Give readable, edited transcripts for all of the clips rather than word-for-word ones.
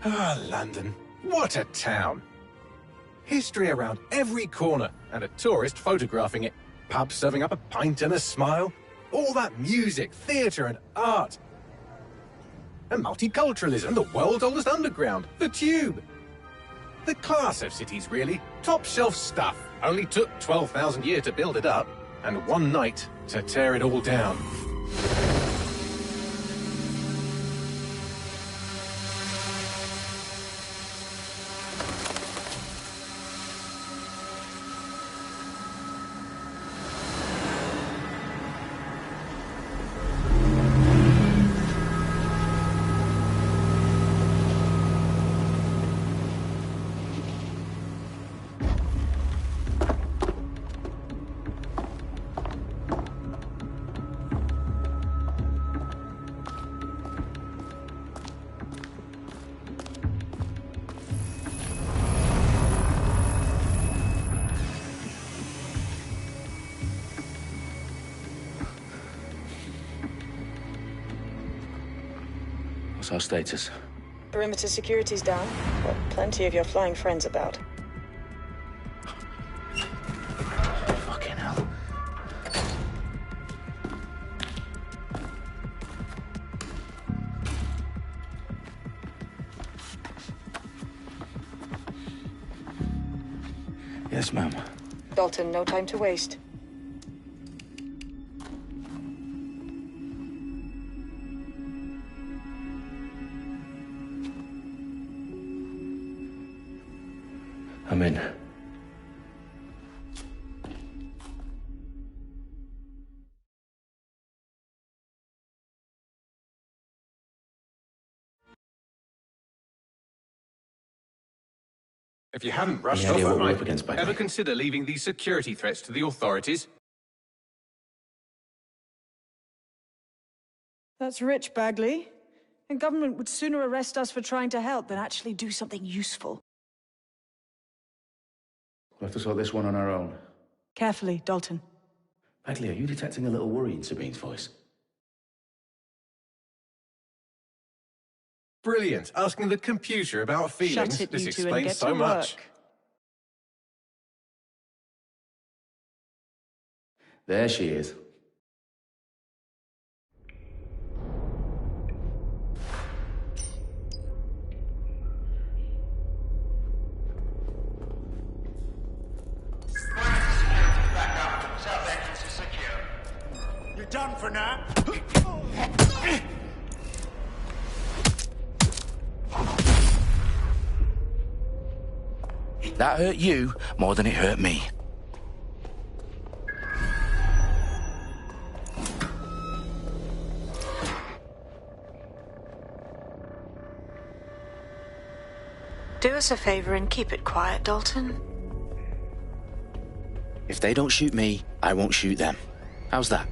Ah, London. What a town. History around every corner, and a tourist photographing it. Pubs serving up a pint and a smile. All that music, theatre and art. And multiculturalism, the world's oldest underground, the Tube. The class of cities, really. Top shelf stuff. Only took 12,000 years to build it up, and one night to tear it all down. What's our status? Perimeter security's down, but plenty of your flying friends about. Fucking hell. Yes, ma'am. Dalton, no time to waste. I'm in. If you hadn't rushed Any off idea that what we're night, up against, Bagley? ever consider leaving these security threats to the authorities? That's rich, Bagley. The government would sooner arrest us for trying to help than actually do something useful. We'll have to sort this one on our own. Carefully, Dalton. Bagley, are you detecting a little worry in Sabine's voice? Brilliant. Asking the computer about feelings. Shut it, This you two, and explains get so to much. work. There she is. You're done for now. That hurt you more than it hurt me. Do us a favor and keep it quiet, Dalton. If they don't shoot me, I won't shoot them. How's that?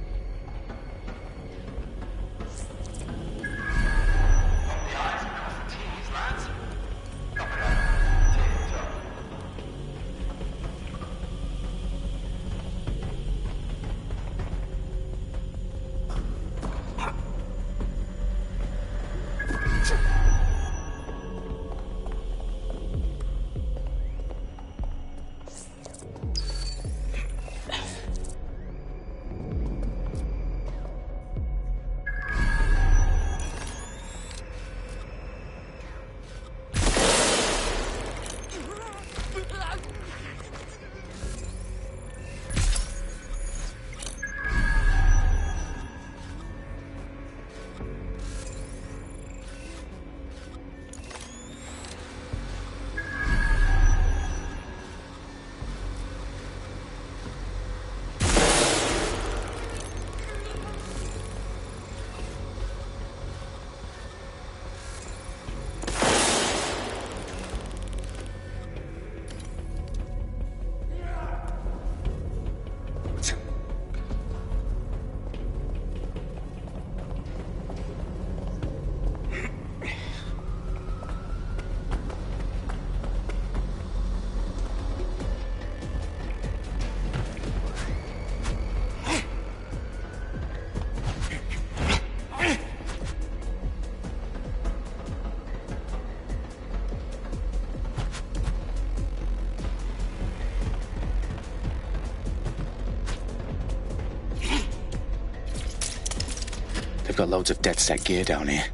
They've got loads of dead-set gear down here.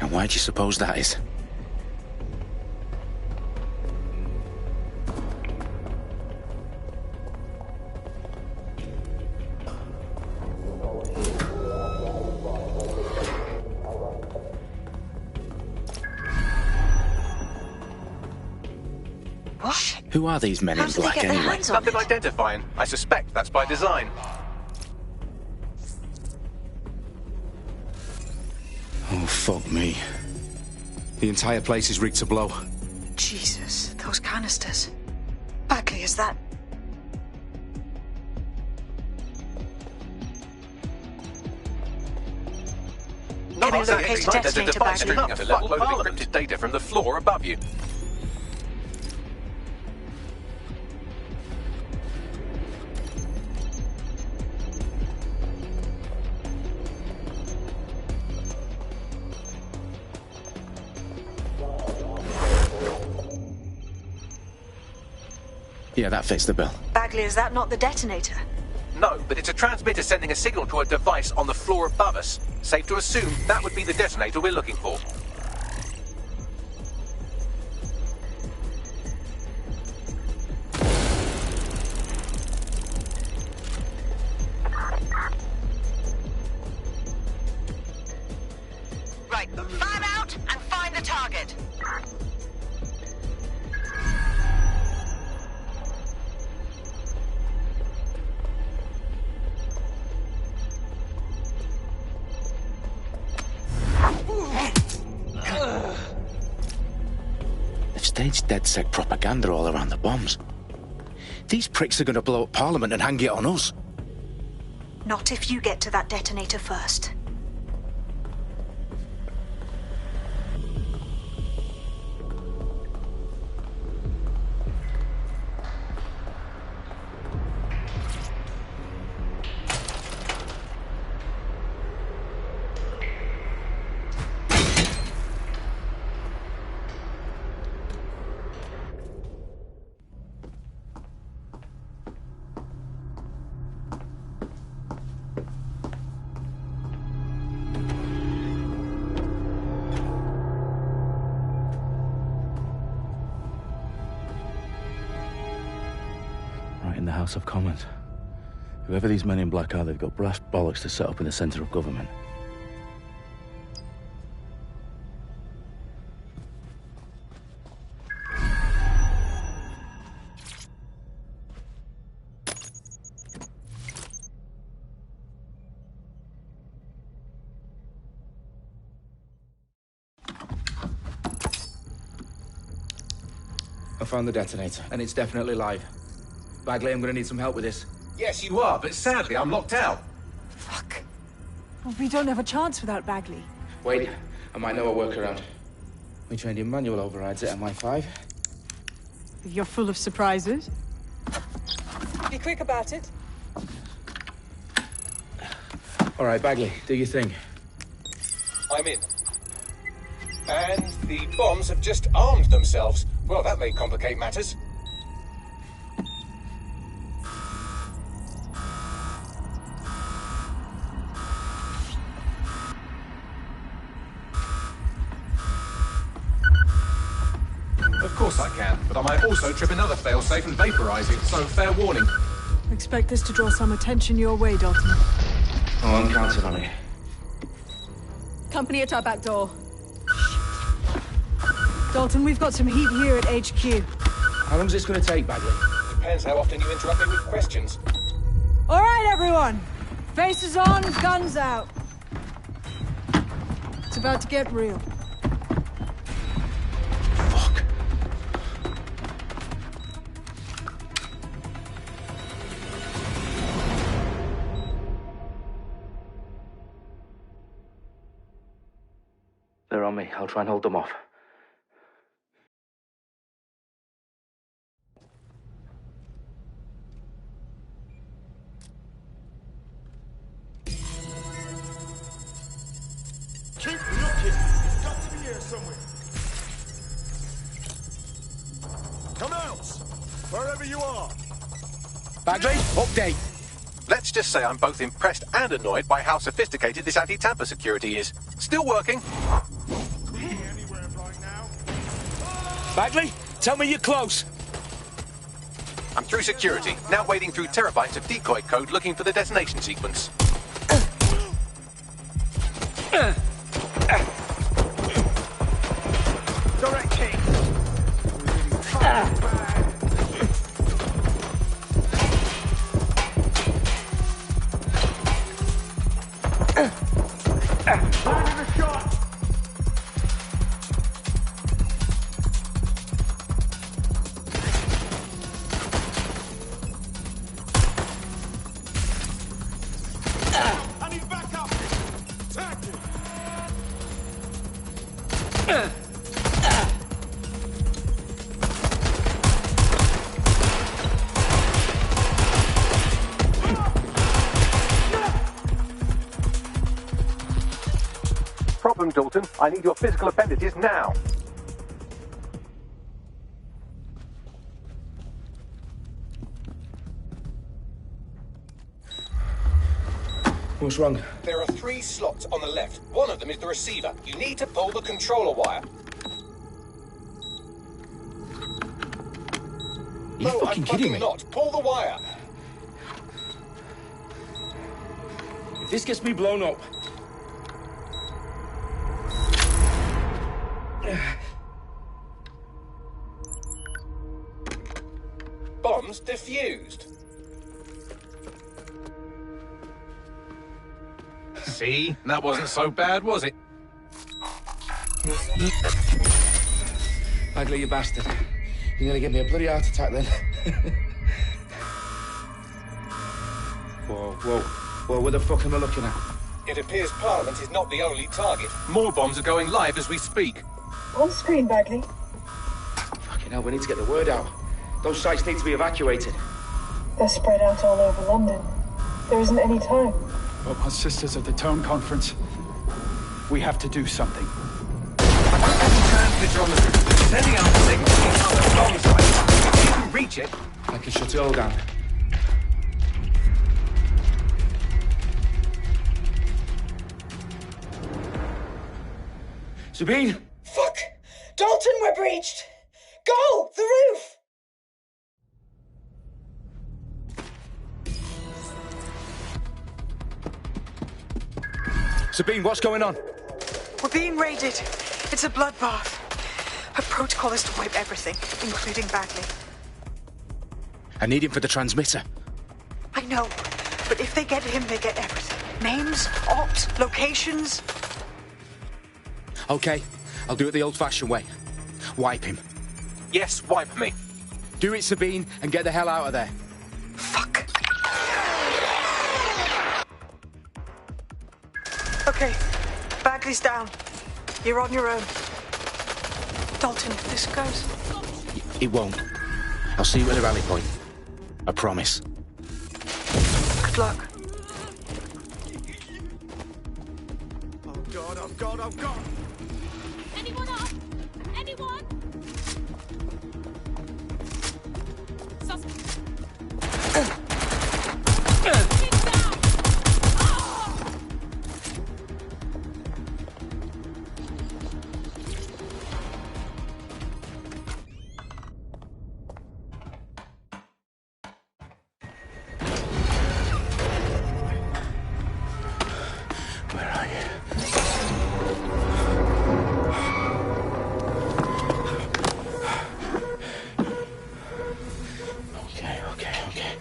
Now, why do you suppose that is? What? Who are these men in How did they black get their anyway? hands on Nothing it? identifying. I suspect that's by design. Oh, fuck me. The entire place is rigged to blow. Jesus, those canisters. Bagley, is that... Not Can we exactly. locate a There's a detonator, device Bagley? streaming at a level of encrypted data from the floor above you. Yeah, that fits the bill. Bagley, is that not the detonator? No, but it's a transmitter sending a signal to a device on the floor above us. Safe to assume that would be the detonator we're looking for. Right, fan out and find the target. They've staged dead-set propaganda all around the bombs. These pricks are going to blow up Parliament and hang it on us. Not if you get to that detonator first. Right in the House of Commons. Whoever these men in black are, they've got brass bollocks to set up in the centre of government. I found the detonator, and it's definitely live. Bagley, I'm gonna need some help with this. Yes, you are, but sadly I'm locked out. Fuck. Well, we don't have a chance without Bagley. Wait, I might know a workaround. We trained in manual overrides at MI5. You're full of surprises. Be quick about it. All right, Bagley, do your thing. I'm in. And the bombs have just armed themselves. Well, that may complicate matters. Of course I can, but I might also trip another failsafe and vaporize it, so fair warning. Expect this to draw some attention your way, Dalton. Oh, I'm counting on it. Company at our back door. Dalton, we've got some heat here at HQ. How long's this gonna take, Bagley? Depends how often you interrupt me with questions. All right, everyone. Faces on, guns out. It's about to get real. Fuck. They're on me. I'll try and hold them off. Keep looking. He's got to be here somewhere. Come out, wherever you are. Bagley, update. Let's Let's just say I'm both impressed and annoyed by how sophisticated this anti-tamper security is. Still working. Anywhere right now? Bagley, tell me you're close. I'm through security, now wading through terabytes of decoy code looking for the detonation sequence. Direct hit. Landing a shot. I need backup. Tag him. Problem, Dalton. I need your physical appendages now. What's wrong? There are 3 slots on the left. One of them is the receiver. You need to pull the controller wire. Are you fucking kidding me? Not. Pull the wire. If this gets me blown up... Bombs defused. See? That wasn't so bad, was it? Bagley, you bastard. You nearly gave me a bloody heart attack then. Whoa, what the fuck am I looking at? It appears Parliament is not the only target. More bombs are going live as we speak. On screen, Bagley. Fucking hell, we need to get the word out. Those sites need to be evacuated. They're spread out all over London. There isn't any time. But my sister's at the town conference. We have to do something. Transmitter on the roof. Sending out the signal to the other bomb site. If you can reach it. I can shut it all down. Sabine! Fuck! Dalton, we're breached! Go! The roof! Sabine, what's going on? We're being raided. It's a bloodbath. Her protocol is to wipe everything, including Bagley. I need him for the transmitter. I know, but if they get him, they get everything. Names, ops, locations. Okay, I'll do it the old-fashioned way. Wipe him. Yes, wipe me. Do it, Sabine, and get the hell out of there. Fuck. Okay, Bagley's down. You're on your own. Dalton, if this goes... It won't. I'll see you at the rally point. I promise. Good luck. Oh God. Anyone up? Anyone? Suspect. Get down! Where are you? Okay.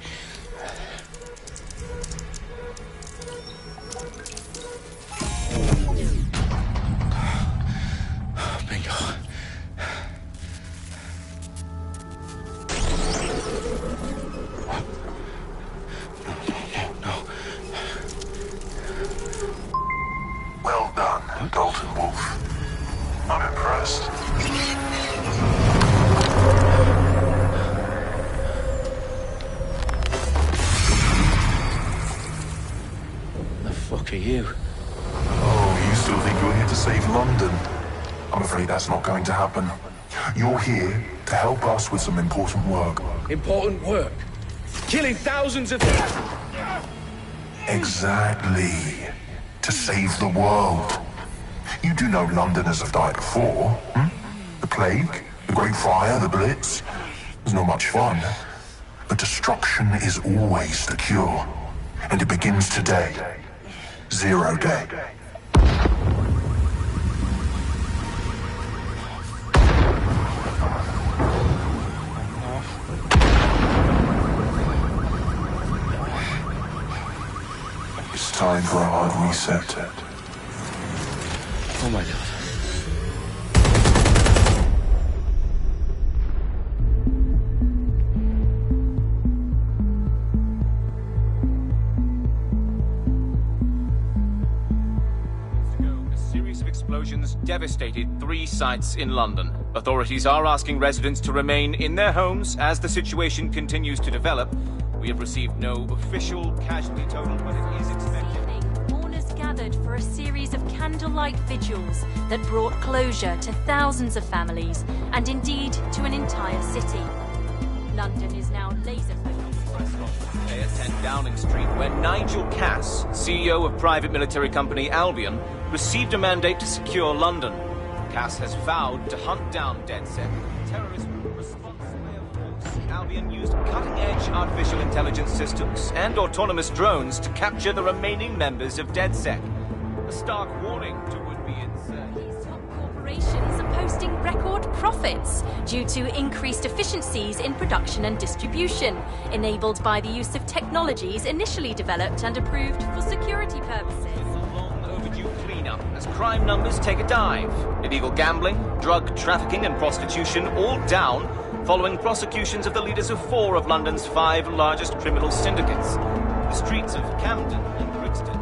Bingo. No. Well done, Dalton Wolf. I'm impressed. The fuck are you? Oh, you still think you're here to save London? I'm afraid that's not going to happen. You're here to help us with some important work. Important work. Killing thousands of... Exactly. To save the world. You do know Londoners have died before, hmm? The Plague, the Great Fire, the Blitz. It's not much fun. But destruction is always the cure. And it begins today. 0 day. It's time for a hard reset. Oh my God. Explosions devastated 3 sites in London. Authorities are asking residents to remain in their homes as the situation continues to develop. We have received no official casualty total, but it is expected. Mourners gathered for a series of candlelight vigils that brought closure to thousands of families and indeed to an entire city. London is now laser-focused. At 10 Downing Street, where Nigel Cass, CEO of private military company Albion, received a mandate to secure London. Cass has vowed to hunt down DedSec, terrorist response way of force. Albion used cutting-edge artificial intelligence systems and autonomous drones to capture the remaining members of DedSec. A stark warning to would-be insurgents. Top corporations are posting record profits due to increased efficiencies in production and distribution, enabled by the use of technologies initially developed and approved for security purposes. Cleanup as crime numbers take a dive. Illegal gambling, drug trafficking and prostitution all down following prosecutions of the leaders of 4 of London's 5 largest criminal syndicates. The streets of Camden and Brixton.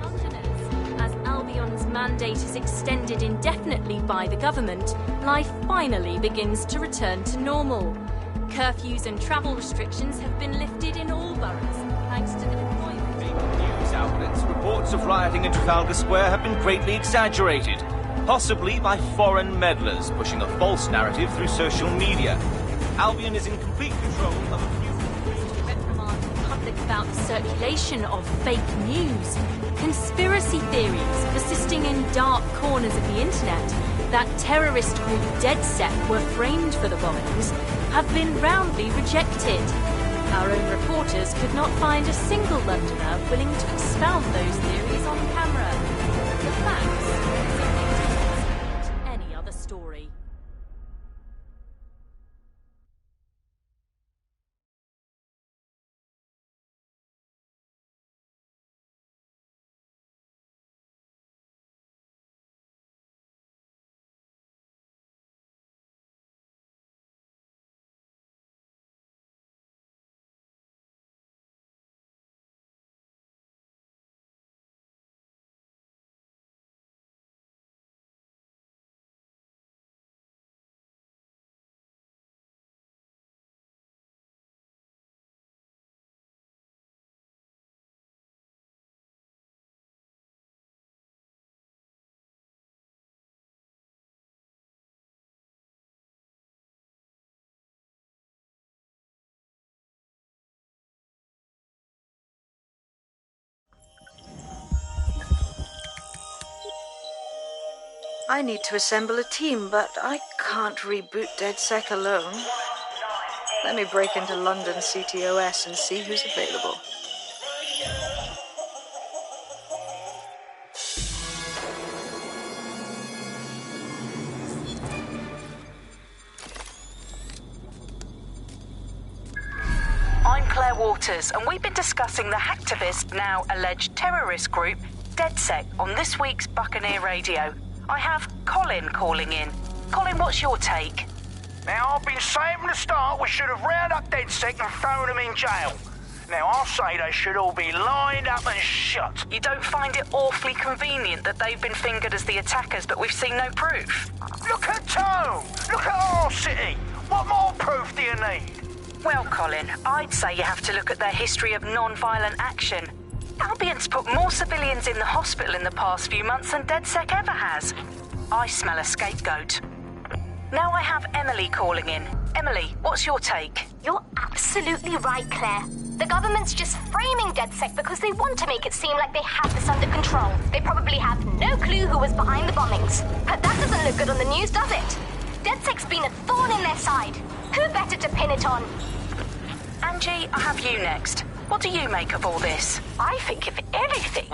Londoners, as Albion's mandate is extended indefinitely by the government, life finally begins to return to normal. Curfews and travel restrictions have been lifted in all boroughs, thanks to the deployment. News outlets, reports of rioting in Trafalgar Square have been greatly exaggerated, possibly by foreign meddlers pushing a false narrative through social media. Albion is in complete control of a few... reprimand the public about the circulation of fake news, conspiracy theories persisting in dark corners of the internet that terrorist group DedSec were framed for the bombings have been roundly rejected. Our own reporters could not find a single Londoner willing to expound those theories on camera. The facts dictate any other story. I need to assemble a team, but I can't reboot DedSec alone. Let me break into London CTOS and see who's available. I'm Claire Waters, and we've been discussing the hacktivist, now alleged terrorist group, DedSec, on this week's Buccaneer Radio. I have Colin calling in. Colin, what's your take? Now, I've been saying from the start we should have rounded up DedSec and thrown them in jail. Now, I'll say they should all be lined up and shot. You don't find it awfully convenient that they've been fingered as the attackers, but we've seen no proof? Look at Tone! Look at our city! What more proof do you need? Well, Colin, I'd say you have to look at their history of non-violent action. Albion's put more civilians in the hospital in the past few months than DedSec ever has. I smell a scapegoat. Now I have Emily calling in. Emily, what's your take? You're absolutely right, Claire. The government's just framing DedSec because they want to make it seem like they have this under control. They probably have no clue who was behind the bombings. But that doesn't look good on the news, does it? DedSec's been a thorn in their side. Who better to pin it on? Angie, I have you next. What do you make of all this? I think, if anything,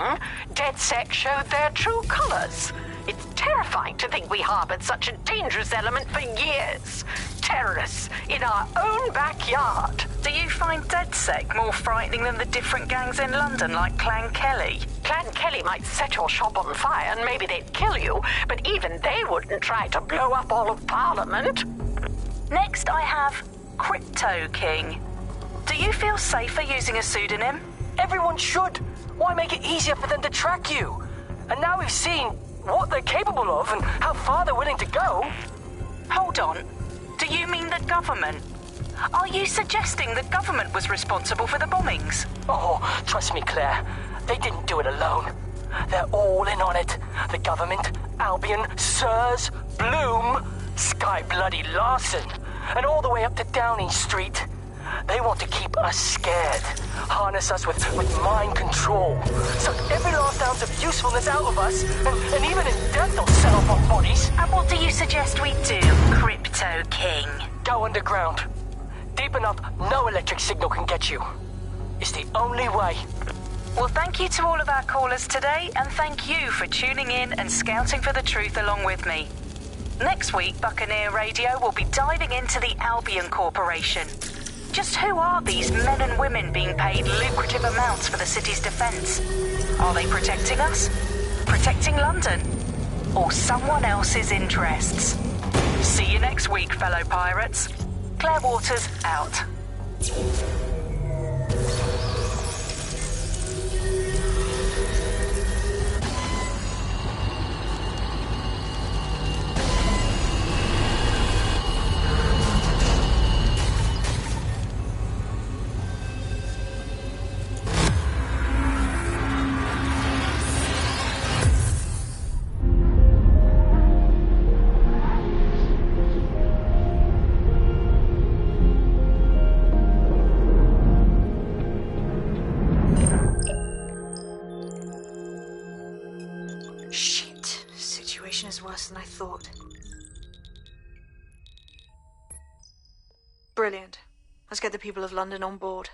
DedSec showed their true colors. It's terrifying to think we harbored such a dangerous element for years. Terrorists in our own backyard. Do you find DedSec more frightening than the different gangs in London, like Clan Kelly? Clan Kelly might set your shop on fire and maybe they'd kill you, but even they wouldn't try to blow up all of Parliament. Next, I have Crypto King. Do you feel safer using a pseudonym? Everyone should. Why make it easier for them to track you? And now we've seen what they're capable of and how far they're willing to go. Hold on. Do you mean the government? Are you suggesting the government was responsible for the bombings? Oh, trust me, Claire. They didn't do it alone. They're all in on it. The government, Albion, Sirs, Bloom, Sky Bloody Larson, and all the way up to Downing Street. They want to keep us scared, harness us with mind control, suck every last ounce of usefulness out of us, and even in death they'll set off our bodies. And what do you suggest we do, Crypto King? Go underground. Deep enough, no electric signal can get you. It's the only way. Well, thank you to all of our callers today, and thank you for tuning in and scouting for the truth along with me. Next week, Buccaneer Radio will be diving into the Albion Corporation. Just who are these men and women being paid lucrative amounts for the city's defence? Are they protecting us? Protecting London? Or someone else's interests? See you next week, fellow pirates. Claire Waters, out. Worse than I thought. Brilliant. Let's get the people of London on board.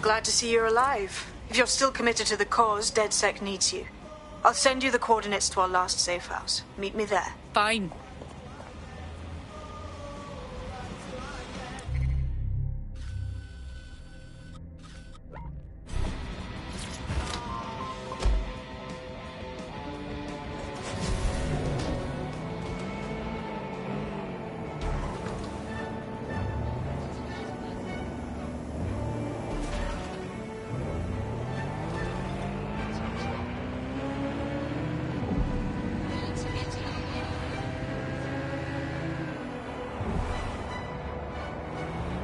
glad to see you're alive. If you're still committed to the cause, DedSec needs you. I'll send you the coordinates to our last safe house. Meet me there. Fine.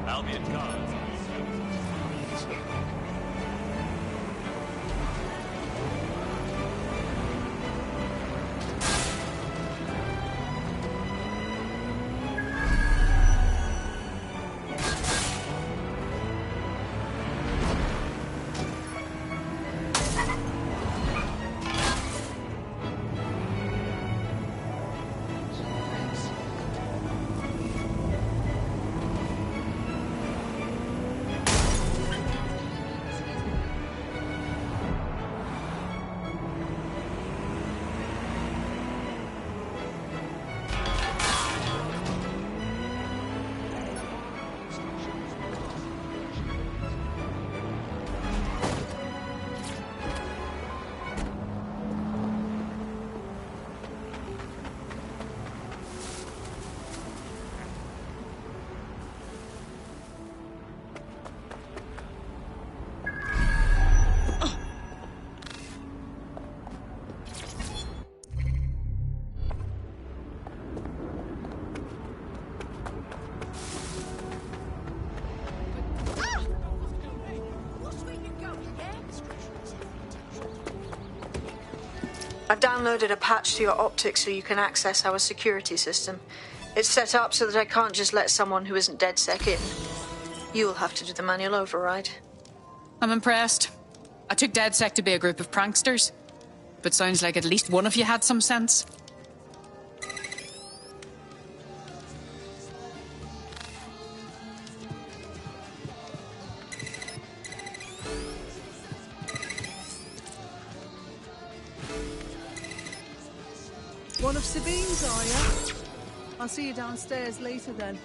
Albion guards. I've downloaded a patch to your optics so you can access our security system. It's set up so that I can't just let someone who isn't DedSec in. You'll have to do the manual override. I'm impressed. I took DedSec to be a group of pranksters, but sounds like at least one of you had some sense. One of Sabine's, are you? I'll see you downstairs later then.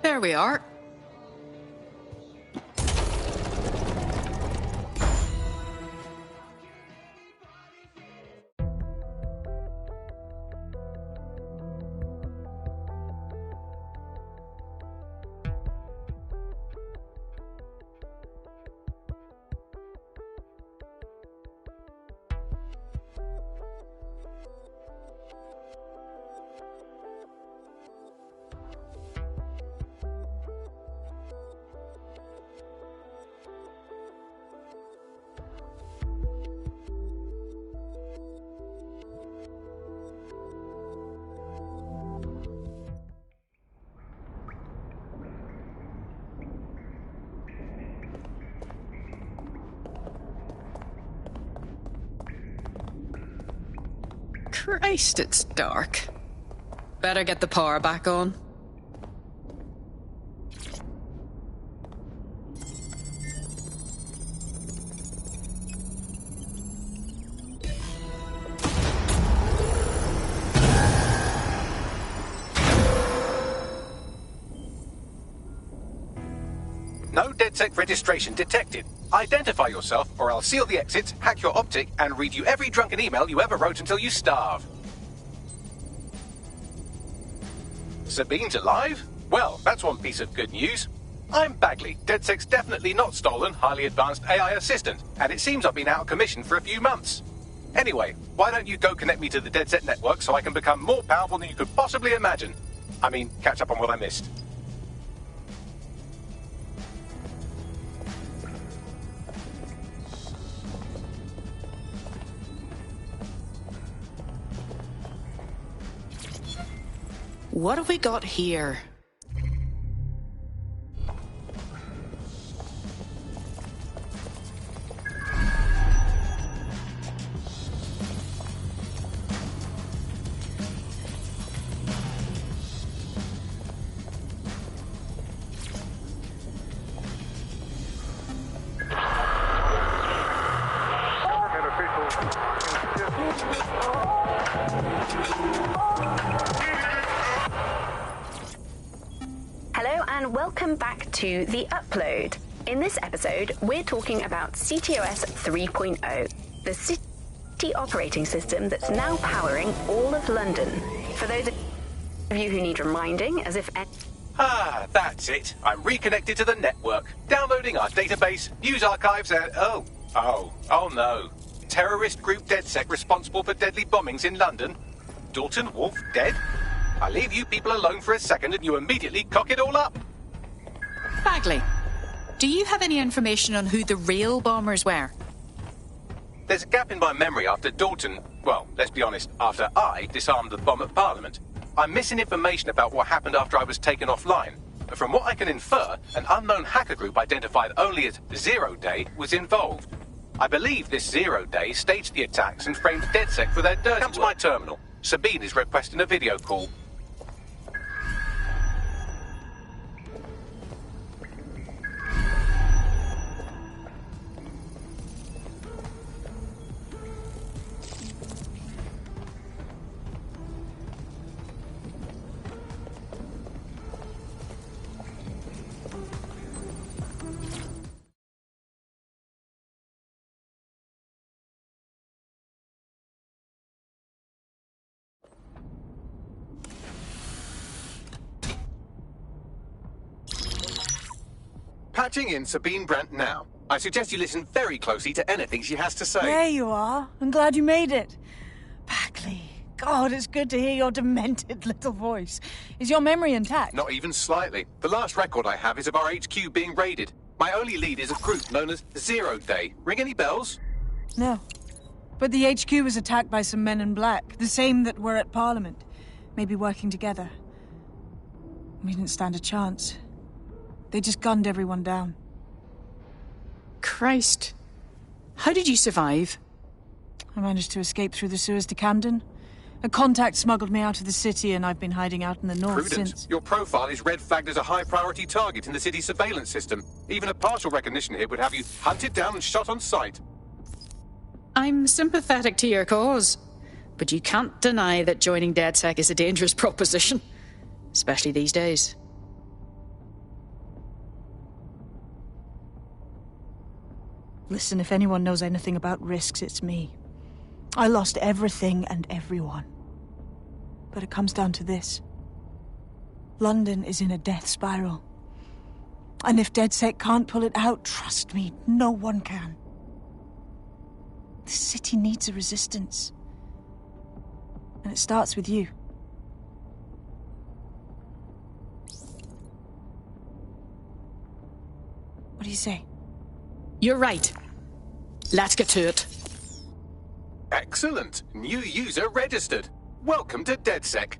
There we are. Christ, it's dark. Better get the power back on. No DedSec registration detected. Identify yourself, or I'll seal the exits, hack your optic, and read you every drunken email you ever wrote until you starve. Sabine's alive? Well, that's one piece of good news. I'm Bagley, DedSec's definitely not stolen, highly advanced AI assistant, and it seems I've been out of commission for a few months. Anyway, why don't you go connect me to the DedSec network so I can become more powerful than you could possibly imagine? I mean, catch up on what I missed. What have we got here? and welcome back to The Upload. In this episode, we're talking about CTOS 3.0, the city operating system that's now powering all of London. For those of you who need reminding, as if... Ah, that's it. I'm reconnected to the network, downloading our database, news archives, and... Oh no. Terrorist group DedSec responsible for deadly bombings in London. Dalton Wolf dead? I leave you people alone for a second and you immediately cock it all up. Bagley, do you have any information on who the real bombers were? There's a gap in my memory after Dalton... Well, let's be honest, after I disarmed the bomb at Parliament. I'm missing information about what happened after I was taken offline. But from what I can infer, an unknown hacker group identified only as Zero Day was involved. I believe this Zero Day staged the attacks and framed DedSec for their dirty... Come to my terminal. Sabine is requesting a video call. Patching in Sabine Brandt now. I suggest you listen very closely to anything she has to say. There you are. I'm glad you made it. Bagley, God, it's good to hear your demented little voice. Is your memory intact? Not even slightly. The last record I have is of our HQ being raided. My only lead is a group known as Zero Day. Ring any bells? No. But the HQ was attacked by some men in black, the same that were at Parliament. Maybe working together. We didn't stand a chance. They just gunned everyone down. Christ. How did you survive? I managed to escape through the sewers to Camden. A contact smuggled me out of the city and I've been hiding out in the north Prudent. since... Your profile is red flagged as a high-priority target in the city's surveillance system. Even a partial recognition here would have you hunted down and shot on sight. I'm sympathetic to your cause, but you can't deny that joining DedSec is a dangerous proposition, especially these days. Listen, if anyone knows anything about risks, it's me. I lost everything and everyone. But it comes down to this. London is in a death spiral. And if DedSec can't pull it out, trust me, no one can. The city needs a resistance. And it starts with you. What do you say? You're right. Let's get to it. Excellent. New user registered. Welcome to DedSec.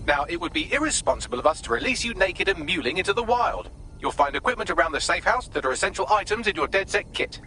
Now, it would be irresponsible of us to release you naked and mewling into the wild. You'll find equipment around the safe house that are essential items in your DedSec kit.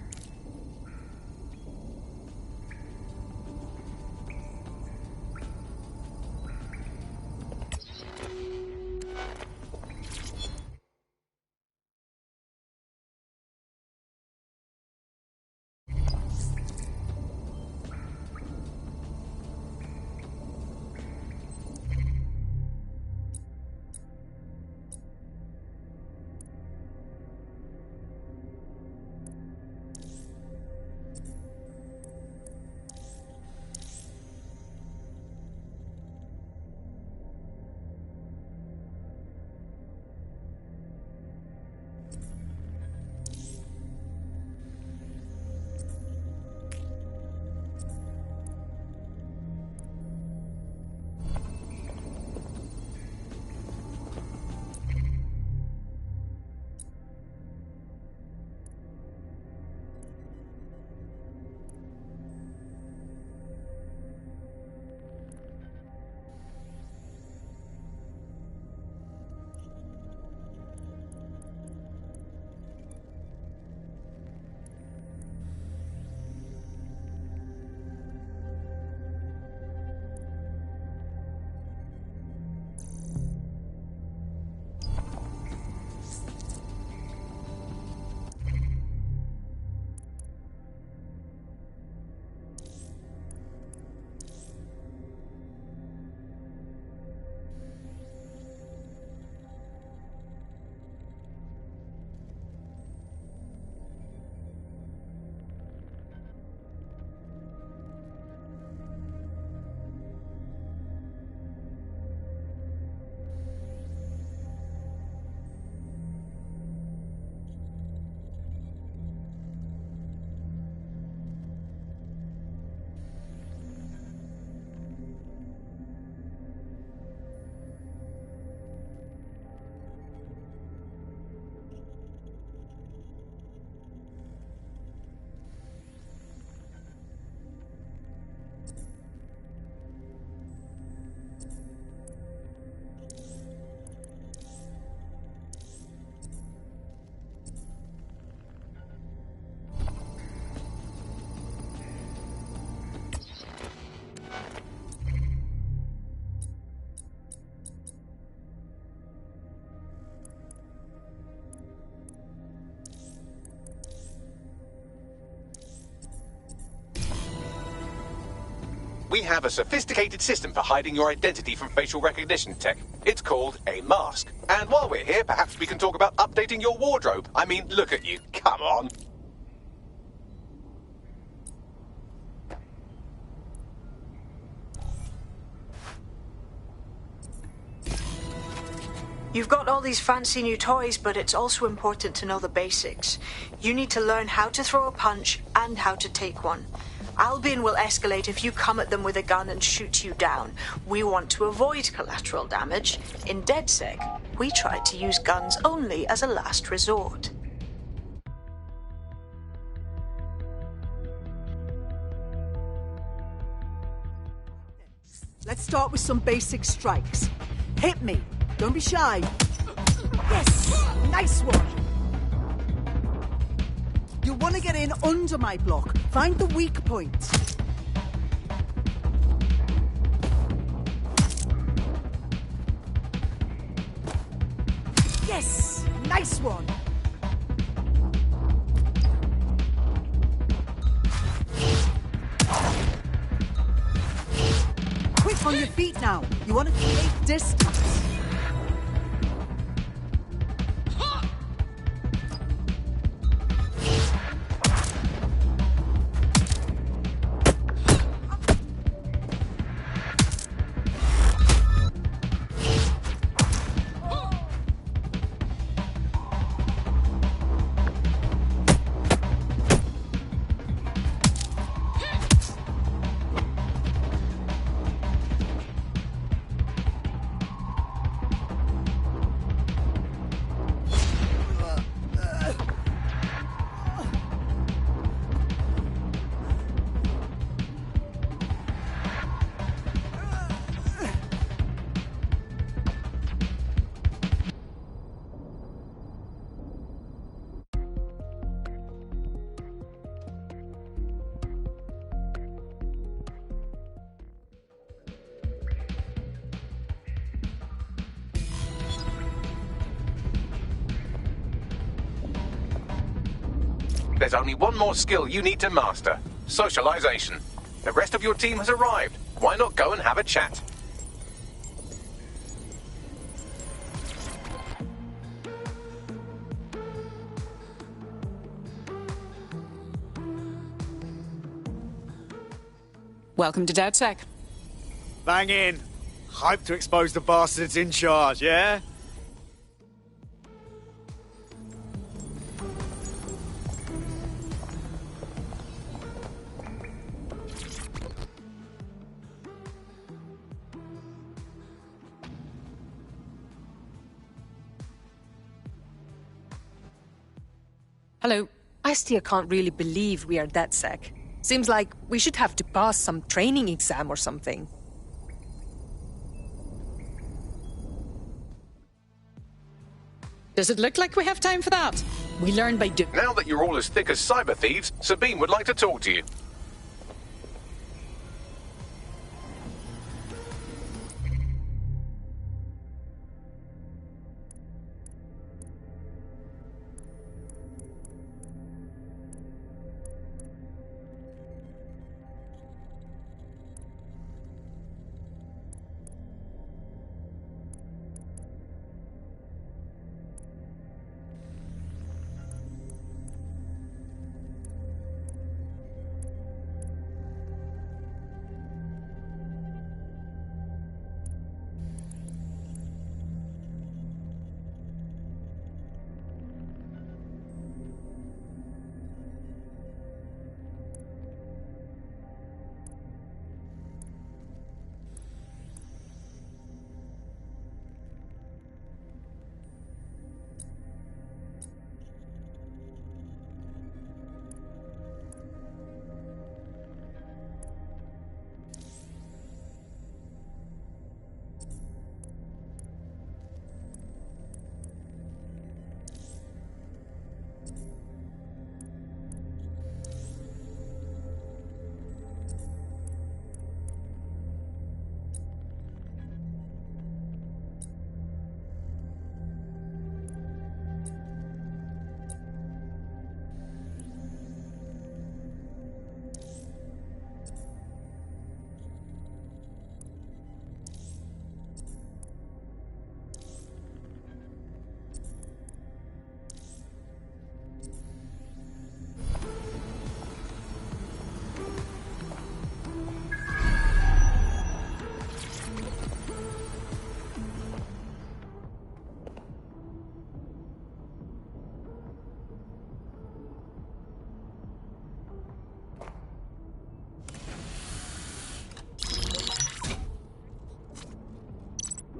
We have a sophisticated system for hiding your identity from facial recognition tech. It's called a mask. And while we're here, perhaps we can talk about updating your wardrobe. I mean, look at you. Come on. You've got all these fancy new toys, but it's also important to know the basics. You need to learn how to throw a punch and how to take one. Albion will escalate if you come at them with a gun and shoot you down. We want to avoid collateral damage. In DedSec, we try to use guns only as a last resort. Let's start with some basic strikes. Hit me. Don't be shy. Yes! Nice one! You'll want to get in under my block. Find the weak point. Yes! Nice one! Quick, on your feet now. You want to create distance. There's only one more skill you need to master. Socialization. The rest of your team has arrived. Why not go and have a chat? Welcome to DedSec. Bang in. Hype to expose the bastards in charge, yeah? Hello. I still can't really believe we are DedSec. Seems like we should have to pass some training exam or something. Does it look like we have time for that? We learn by doing. Now that you're all as thick as cyber thieves, Sabine would like to talk to you.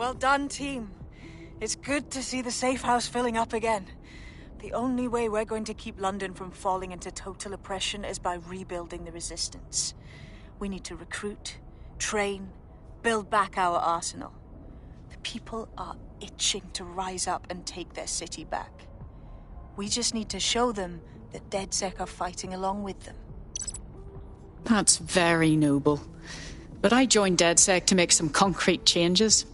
Well done, team. It's good to see the safe house filling up again. The only way we're going to keep London from falling into total oppression is by rebuilding the resistance. We need to recruit, train, build back our arsenal. The people are itching to rise up and take their city back. We just need to show them that DedSec are fighting along with them. That's very noble. But I joined DedSec to make some concrete changes.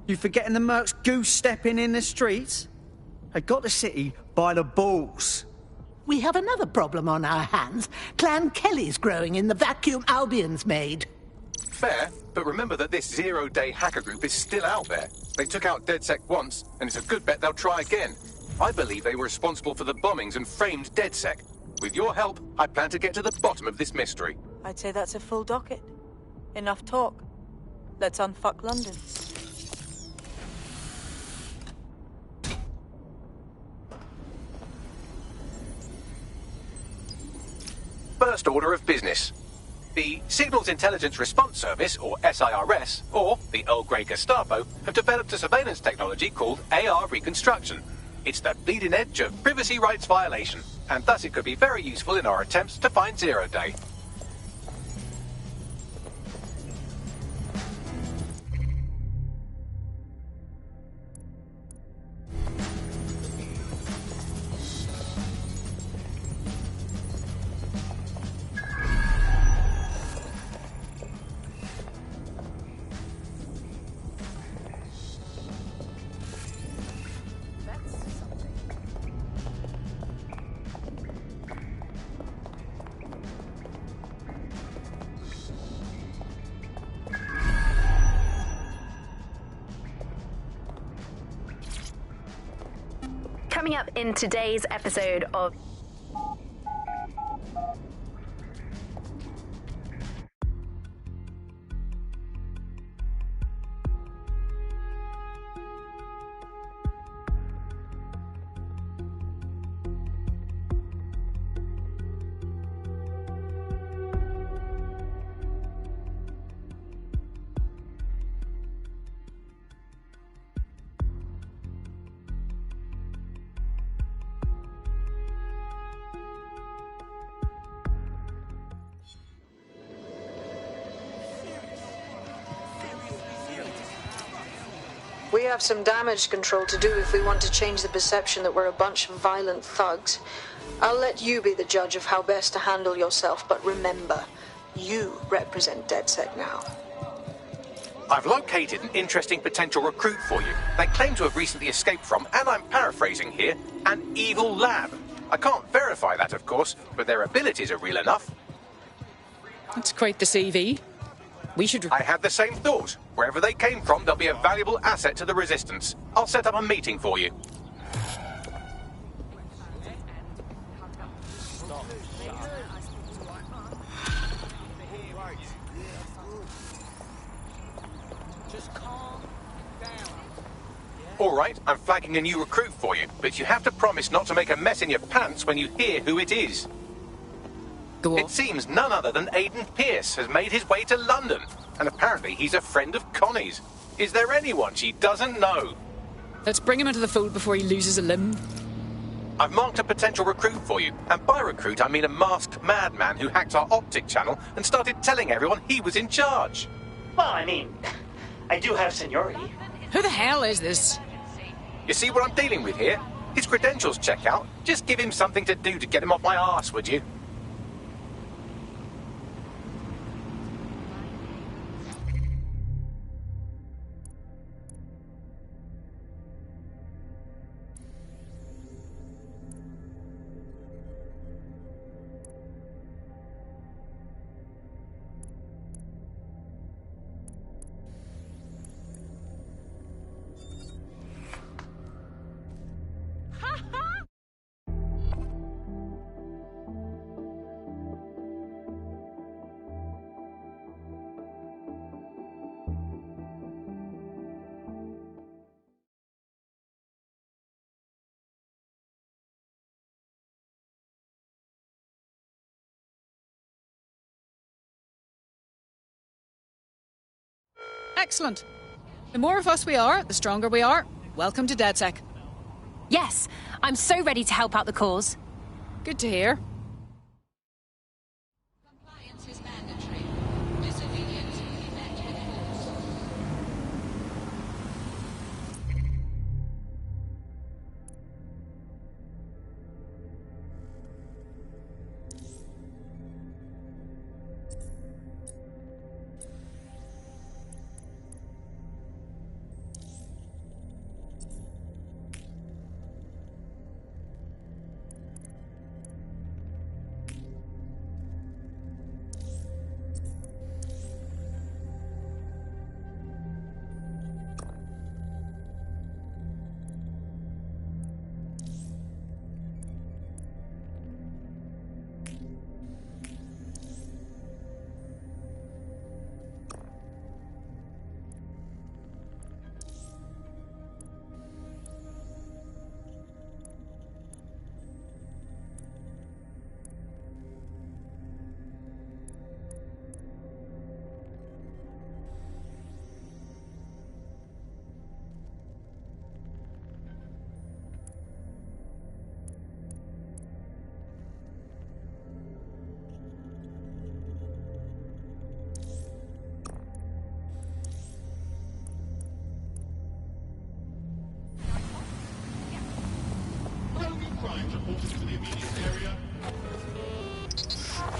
You forgetting the mercs goose-stepping in the streets? They got the city by the balls. We have another problem on our hands. Clan Kelly's growing in the vacuum Albion's made. Fair, but remember that this zero-day hacker group is still out there. They took out DedSec once, and it's a good bet they'll try again. I believe they were responsible for the bombings and framed DedSec. With your help, I plan to get to the bottom of this mystery. I'd say that's a full docket. Enough talk. Let's unfuck London. First order of business. The Signals Intelligence Response Service, or SIRS, or the Earl Grey Gestapo, have developed a surveillance technology called AR Reconstruction. It's the bleeding edge of privacy rights violation, and thus it could be very useful in our attempts to find Zero Day. Coming up in today's episode of We have some damage control to do if we want to change the perception that we're a bunch of violent thugs. I'll let you be the judge of how best to handle yourself, but remember, you represent DedSec now. I've located an interesting potential recruit for you. They claim to have recently escaped from, and I'm paraphrasing here, an evil lab. I can't verify that, of course, but their abilities are real enough. That's quite the CV. We should... I had the same thought. Wherever they came from, they'll be a valuable asset to the Resistance. I'll set up a meeting for you. All right, I'm flagging a new recruit for you, but you have to promise not to make a mess in your pants when you hear who it is. It seems none other than Aidan Pierce has made his way to London, and apparently he's a friend of Connie's. Is there anyone she doesn't know? Let's bring him into the fold before he loses a limb. I've marked a potential recruit for you, and by recruit I mean a masked madman who hacked our optic channel and started telling everyone he was in charge. Well, I mean, I do have seniority. Who the hell is this? You see what I'm dealing with here? His credentials check out. Just give him something to do to get him off my arse, would you? Excellent. The more of us we are, the stronger we are. Welcome to DedSec. Yes, I'm so ready to help out the cause. Good to hear.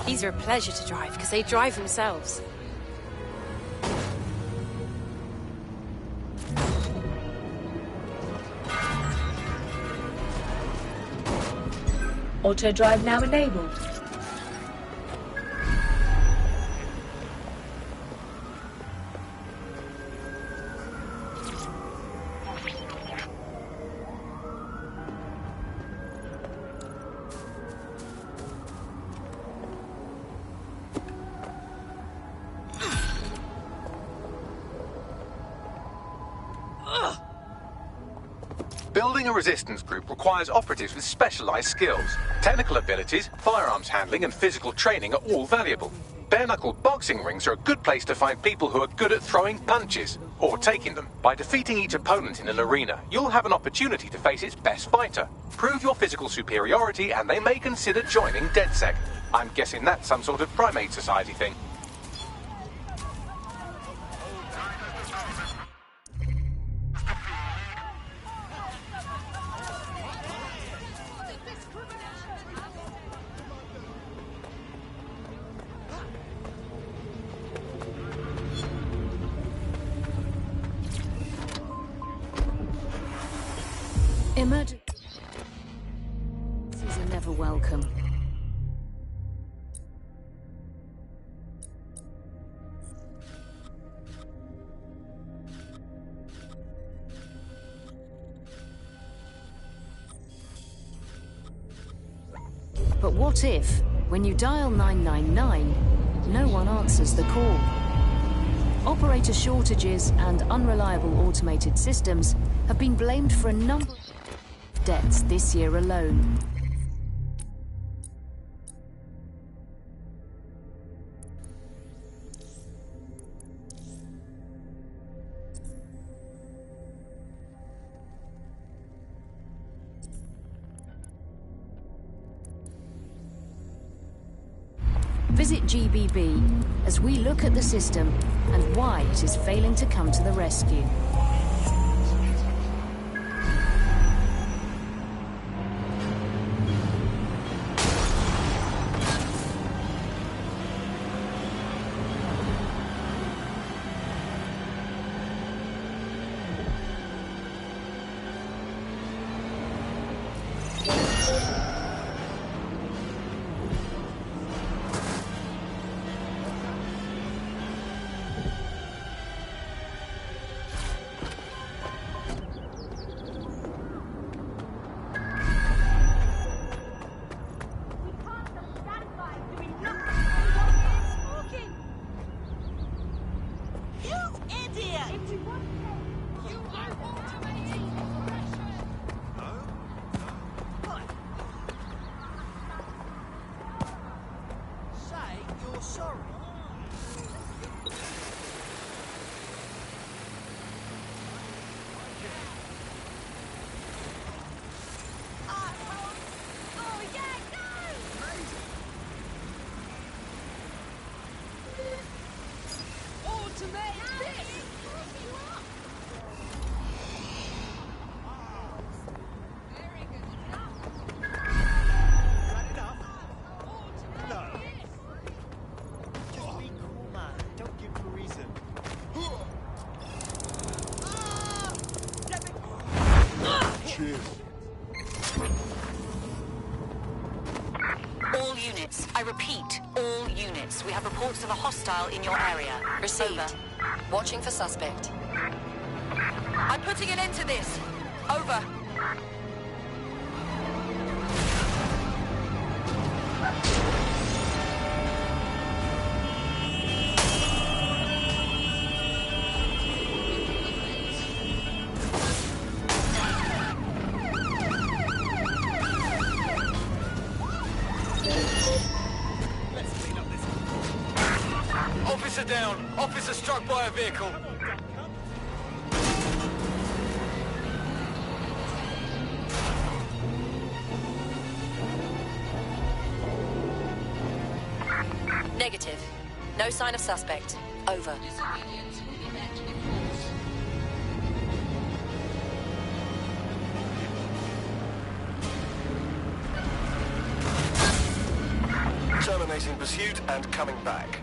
These are a pleasure to drive because they drive themselves. Auto drive now enabled. Building a resistance group requires operatives with specialized skills. Technical abilities, firearms handling, and physical training are all valuable. Bare-knuckle boxing rings are a good place to find people who are good at throwing punches, or taking them. By defeating each opponent in an arena, you'll have an opportunity to face its best fighter. Prove your physical superiority, and they may consider joining DedSec. I'm guessing that's some sort of primate society thing. Emergencies are never welcome. But what if, when you dial 999, no one answers the call? Operator shortages and unreliable automated systems have been blamed for a number of deaths this year alone. Visit GBB as we look at the system and why it is failing to come to the rescue. All units, I repeat, all units. We have reports of a hostile in your area. Received. Over. Watching for suspect. I'm putting an end to this. Over. Officer down. Officer struck by a vehicle. Negative. No sign of suspect. Over. Terminating pursuit and coming back.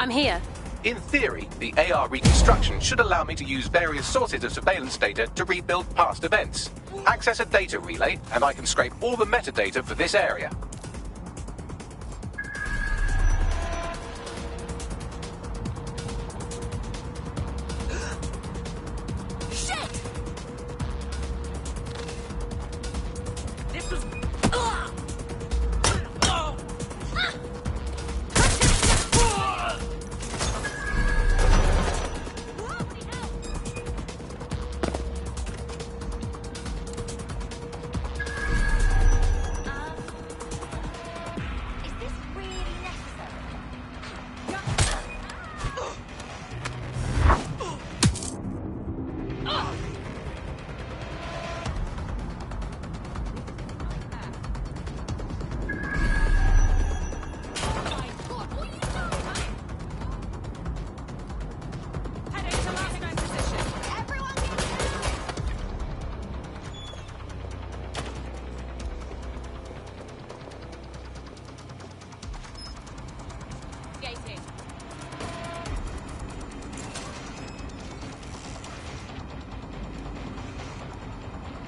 I'm here. In theory, the AR reconstruction should allow me to use various sources of surveillance data to rebuild past events. Access a data relay, and I can scrape all the metadata for this area.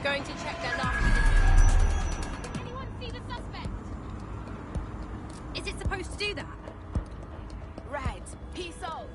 Going to check their last. Anyone see the suspect? Is it supposed to do that? Right. Peace out.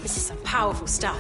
This is some powerful stuff.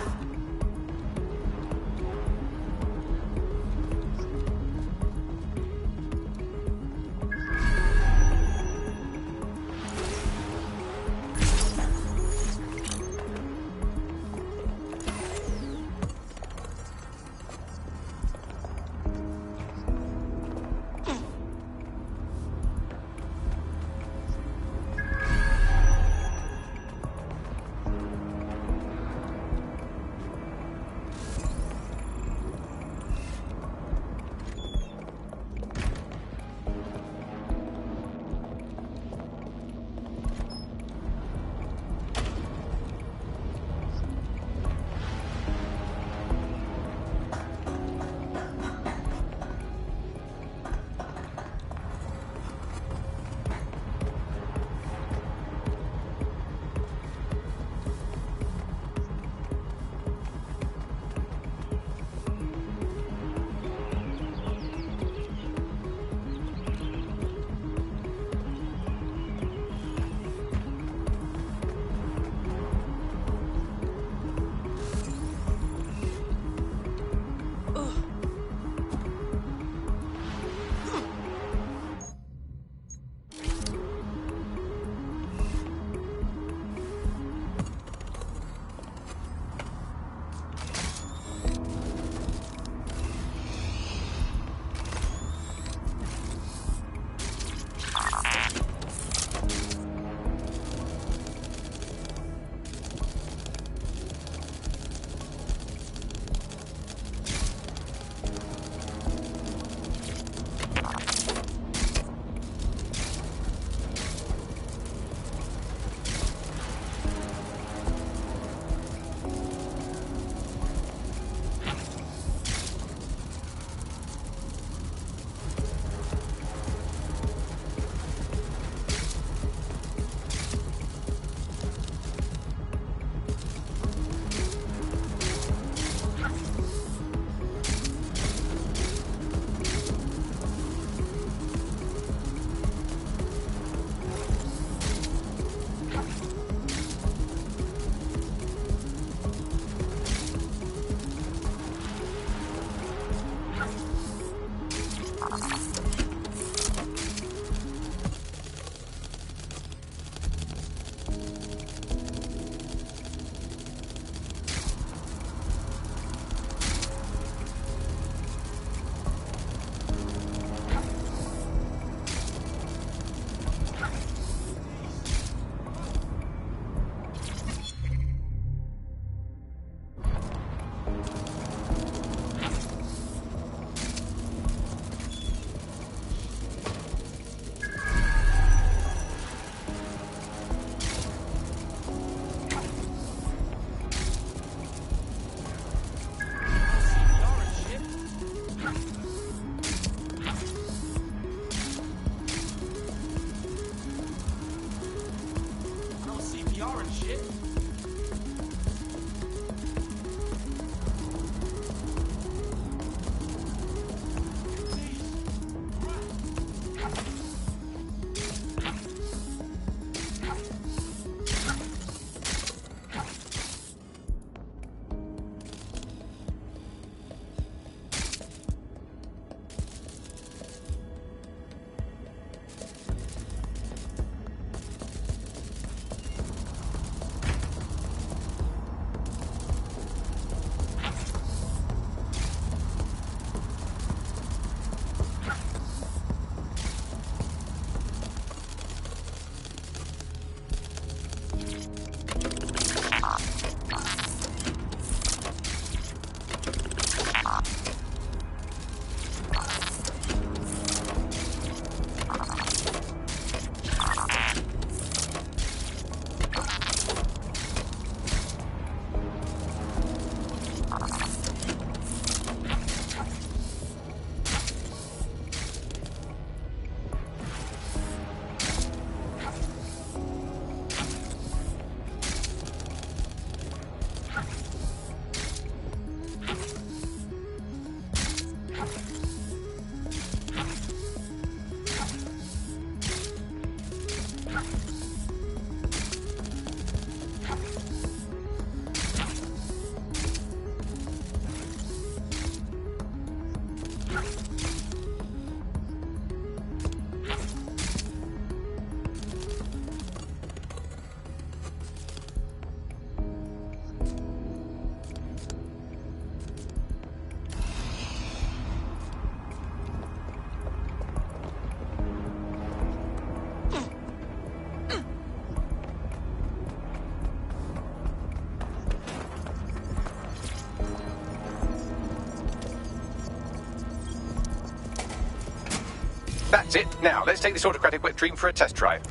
That's it. Now, let's take this autocratic wet dream for a test drive.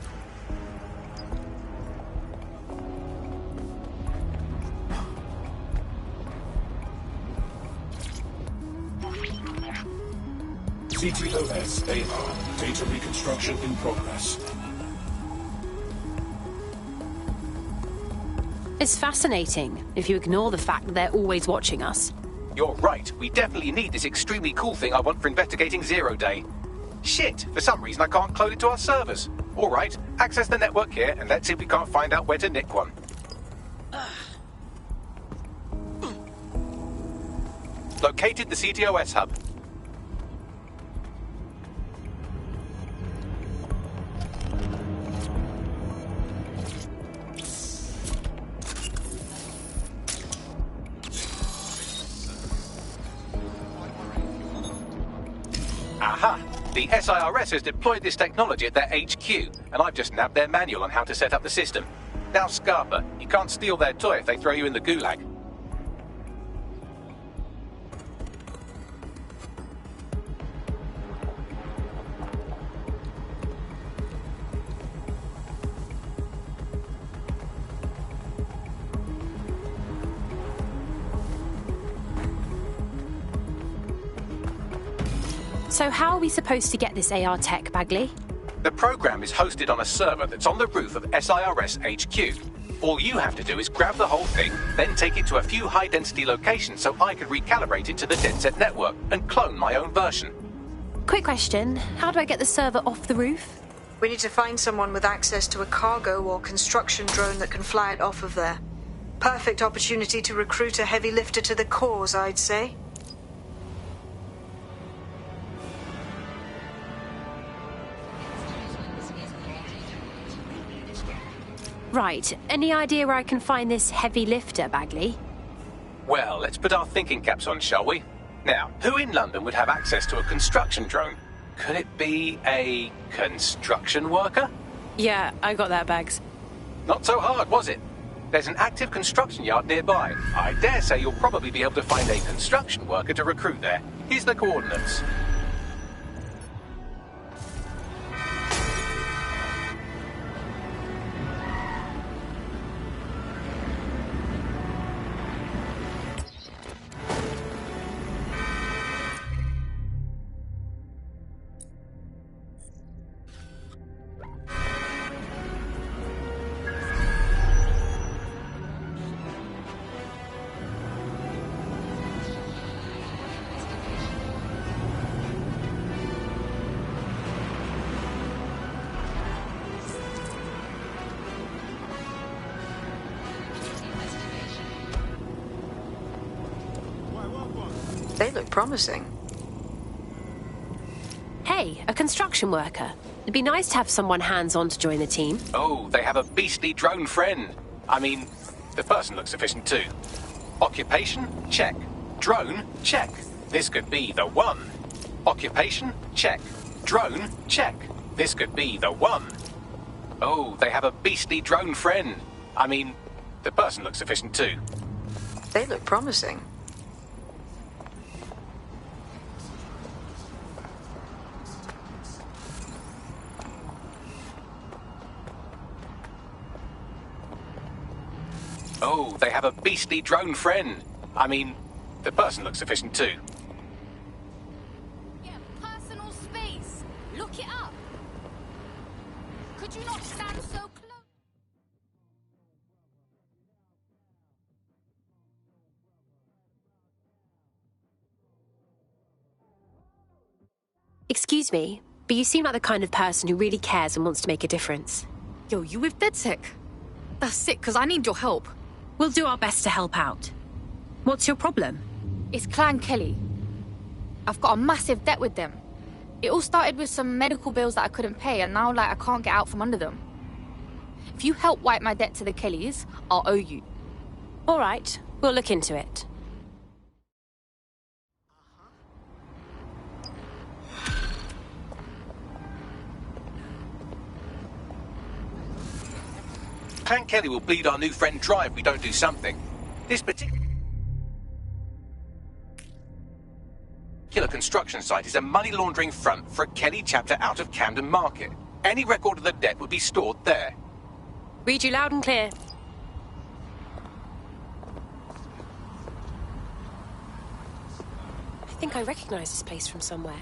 CTOS AR. Data reconstruction in progress. It's fascinating, if you ignore the fact that they're always watching us. You're right. We definitely need this extremely cool thing I want for investigating Zero Day. Shit, for some reason I can't clone it to our servers. All right, access the network here and let's see if we can't find out where to nick one. Located the CTOS hub. Aha! The SIRS has deployed this technology at their HQ, and I've just nabbed their manual on how to set up the system. Now, Scarpa, you can't steal their toy if they throw you in the gulag. So how are we supposed to get this AR tech, Bagley? The program is hosted on a server that's on the roof of SIRS HQ. All you have to do is grab the whole thing, then take it to a few high-density locations so I can recalibrate it to the DedSec network and clone my own version. Quick question, how do I get the server off the roof? We need to find someone with access to a cargo or construction drone that can fly it off of there. Perfect opportunity to recruit a heavy lifter to the cause, I'd say. Right, any idea where I can find this heavy lifter, Bagley? Well, let's put our thinking caps on, shall we? Now, who in London would have access to a construction drone? Could it be a construction worker? Yeah, I got that, Bags. Not so hard, was it? There's an active construction yard nearby. I dare say you'll probably be able to find a construction worker to recruit there. Here's the coordinates. They look promising. Hey, a construction worker. It'd be nice to have someone hands-on to join the team. Oh, they have a beastly drone friend. I mean, the person looks efficient too. Occupation? Check. Drone? Check. This could be the one. Occupation? Check. Drone? Check. This could be the one. Oh, they have a beastly drone friend. I mean, the person looks efficient too. They look promising. Oh, they have a beastly drone friend. I mean, the person looks efficient too. Yeah, personal space. Look it up. Could you not stand so close? Excuse me, but you seem like the kind of person who really cares and wants to make a difference. Yo, you with DedSec? That's sick, because I need your help. We'll do our best to help out. What's your problem? It's Clan Kelly. I've got a massive debt with them. It all started with some medical bills that I couldn't pay, and now, I can't get out from under them. If you help wipe my debt to the Kellys, I'll owe you. All right, we'll look into it. Clan Kelly will bleed our new friend dry if we don't do something. This particular... particular construction site is a money laundering front for a Kelly chapter out of Camden Market. Any record of the debt would be stored there. Read you loud and clear. I think I recognise this place from somewhere.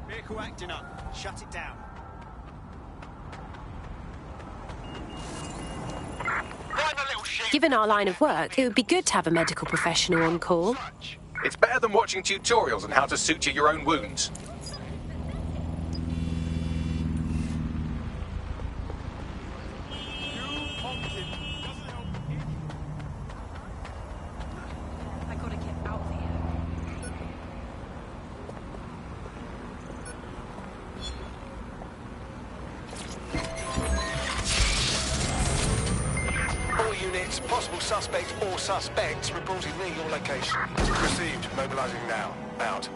Vehicle acting up. Shut it down. Given our line of work, it would be good to have a medical professional on call. It's better than watching tutorials on how to suture your own wounds. I gotta get out of here. All units, possible suspect or suspects reporting near your location. Received. Mobilizing now. Out.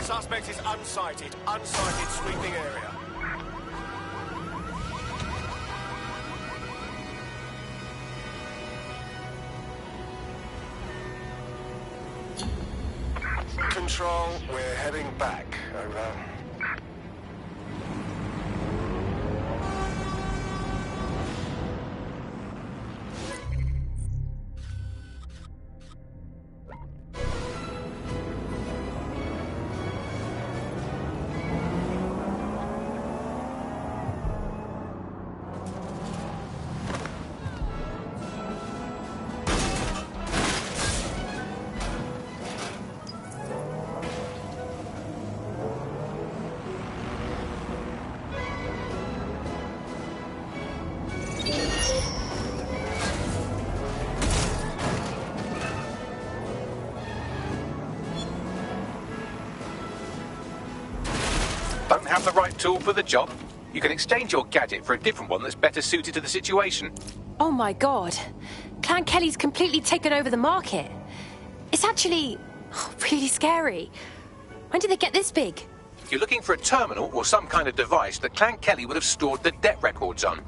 Suspect is unsighted. Unsighted sweeping area. Control, we're heading back. Over. Don't have the right tool for the job? You can exchange your gadget for a different one that's better suited to the situation. Oh my god. Clan Kelly's completely taken over the market. It's actually really scary. When did they get this big? You're looking for a terminal or some kind of device that Clan Kelly would have stored the debt records on.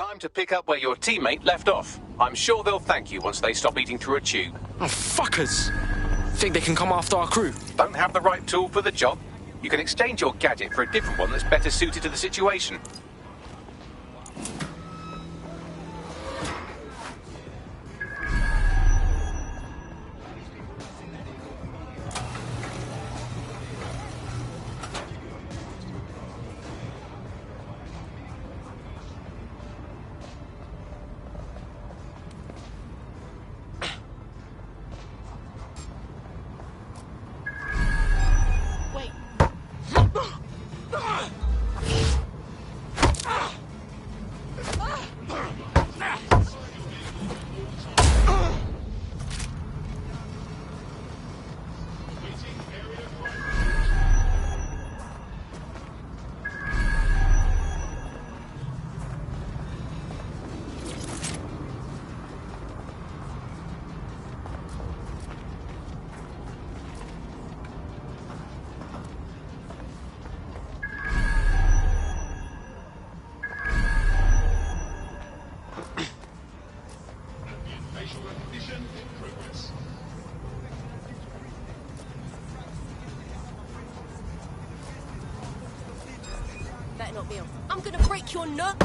Time to pick up where your teammate left off. I'm sure they'll thank you once they stop eating through a tube. Oh, fuckers! Think they can come after our crew? Don't have the right tool for the job? You can exchange your gadget for a different one that's better suited to the situation. Better not be on. I'm gonna break your nut.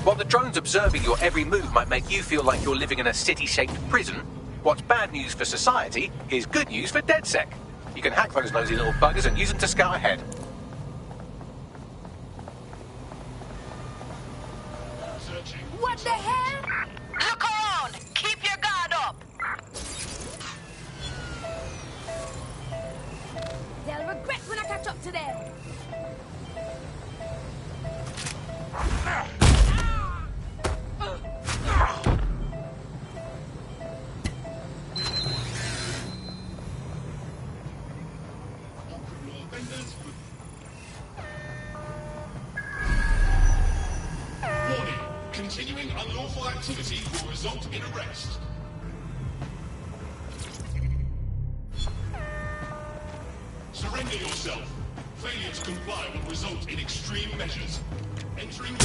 While the drones observing your every move might make you feel like you're living in a city-shaped prison, what's bad news for society is good news for DedSec. You can hack those nosy little buggers and use them to scout ahead. What the hell? Look around! Keep your guard up! They'll regret when I catch up to them. Continuing unlawful activity will result in arrest. Surrender yourself. Failure to comply will result in extreme measures. Entering...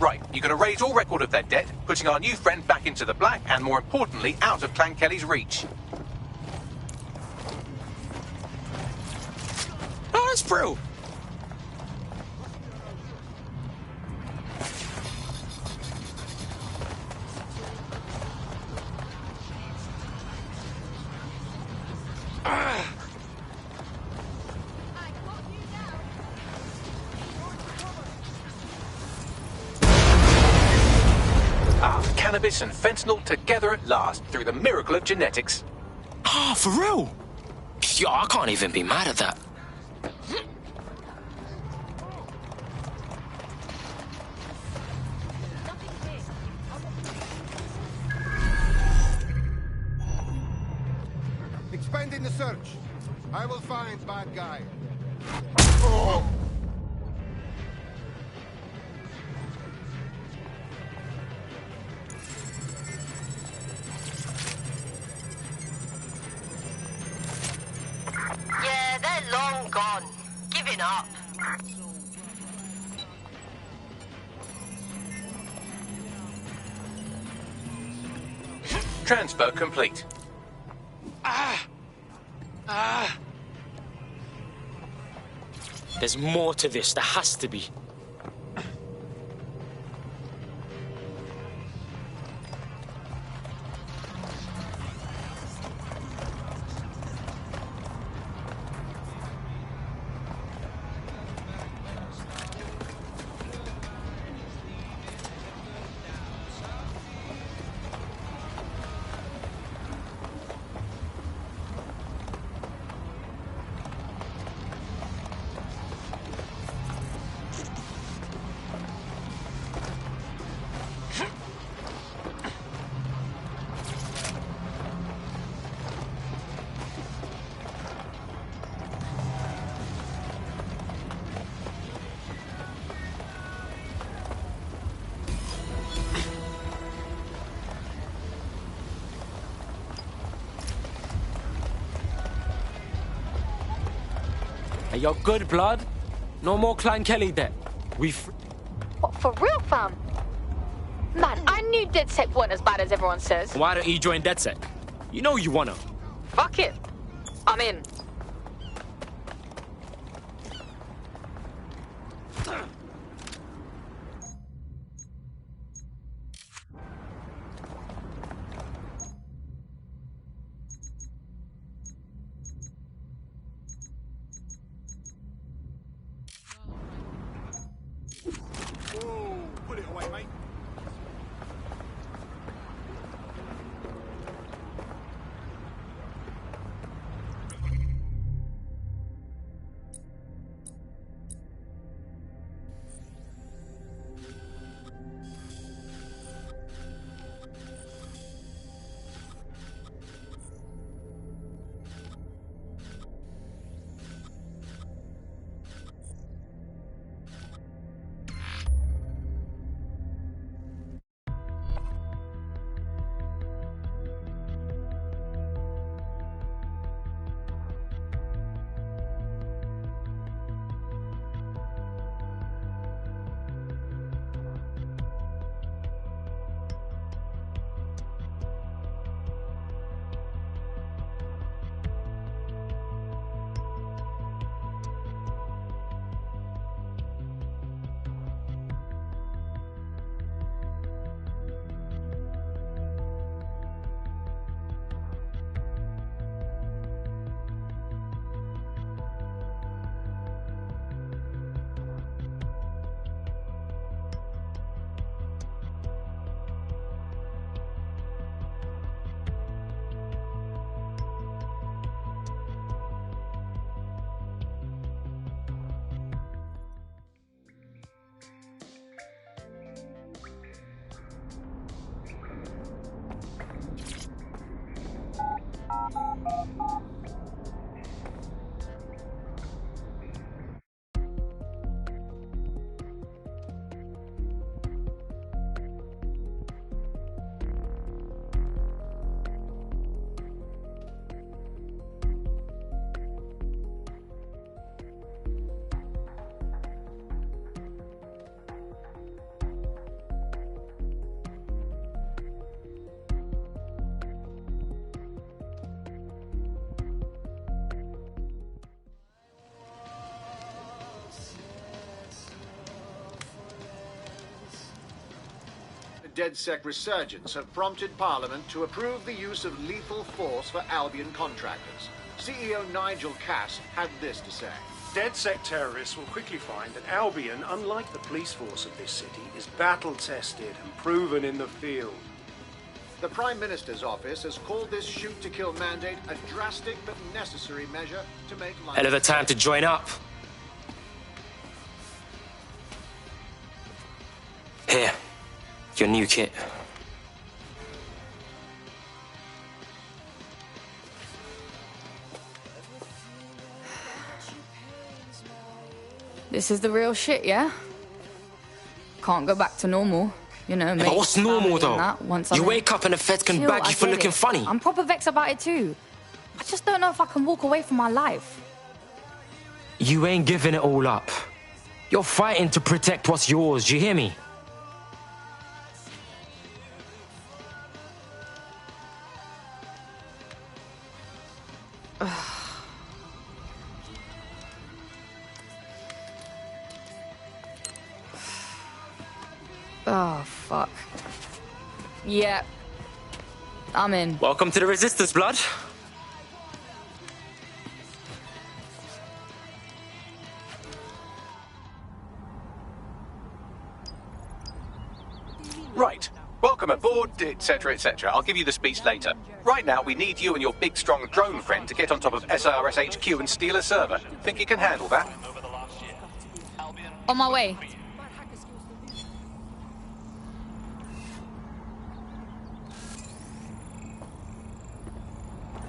Right, you can erase all record of their debt, putting our new friend back into the black and, more importantly, out of Clan Kelly's reach. Oh, that's brilliant. Cannabis and fentanyl together at last through the miracle of genetics. Ah, for real? Yo, I can't even be mad at that. Expanding the search. I will find bad guy. Yeah, they're long gone. Giving up. Transfer complete. There's more to this. There has to be. Hey, you're good blood. No more Clan Kelly debt. What, for real, fam? Man, I knew DedSec weren't as bad as everyone says. Why don't you join DedSec? You know you wanna. Fuck it. I'm in. Put it away, mate. DedSec resurgence have prompted Parliament to approve the use of lethal force for Albion contractors. CEO Nigel Cass had this to say. DedSec terrorists will quickly find that Albion, unlike the police force of this city, is battle-tested and proven in the field. The Prime Minister's office has called this shoot-to-kill mandate a drastic but necessary measure to make life... Hell of a time to join up. Here, your new kit. This is the real shit, yeah? Can't go back to normal. You know, But what's normal, though? You in. wake up and the feds can Chill, bag I you for get looking it. funny. I'm proper vexed about it too. I just don't know if I can walk away from my life. You ain't giving it all up. You're fighting to protect what's yours, do you hear me? Oh, fuck. Yeah. I'm in. Welcome to the Resistance, Blood. Right. Welcome aboard, etc., etc. I'll give you the speech later. Right now, we need you and your big, strong drone friend to get on top of SRS HQ and steal a server. Think you can handle that? On my way.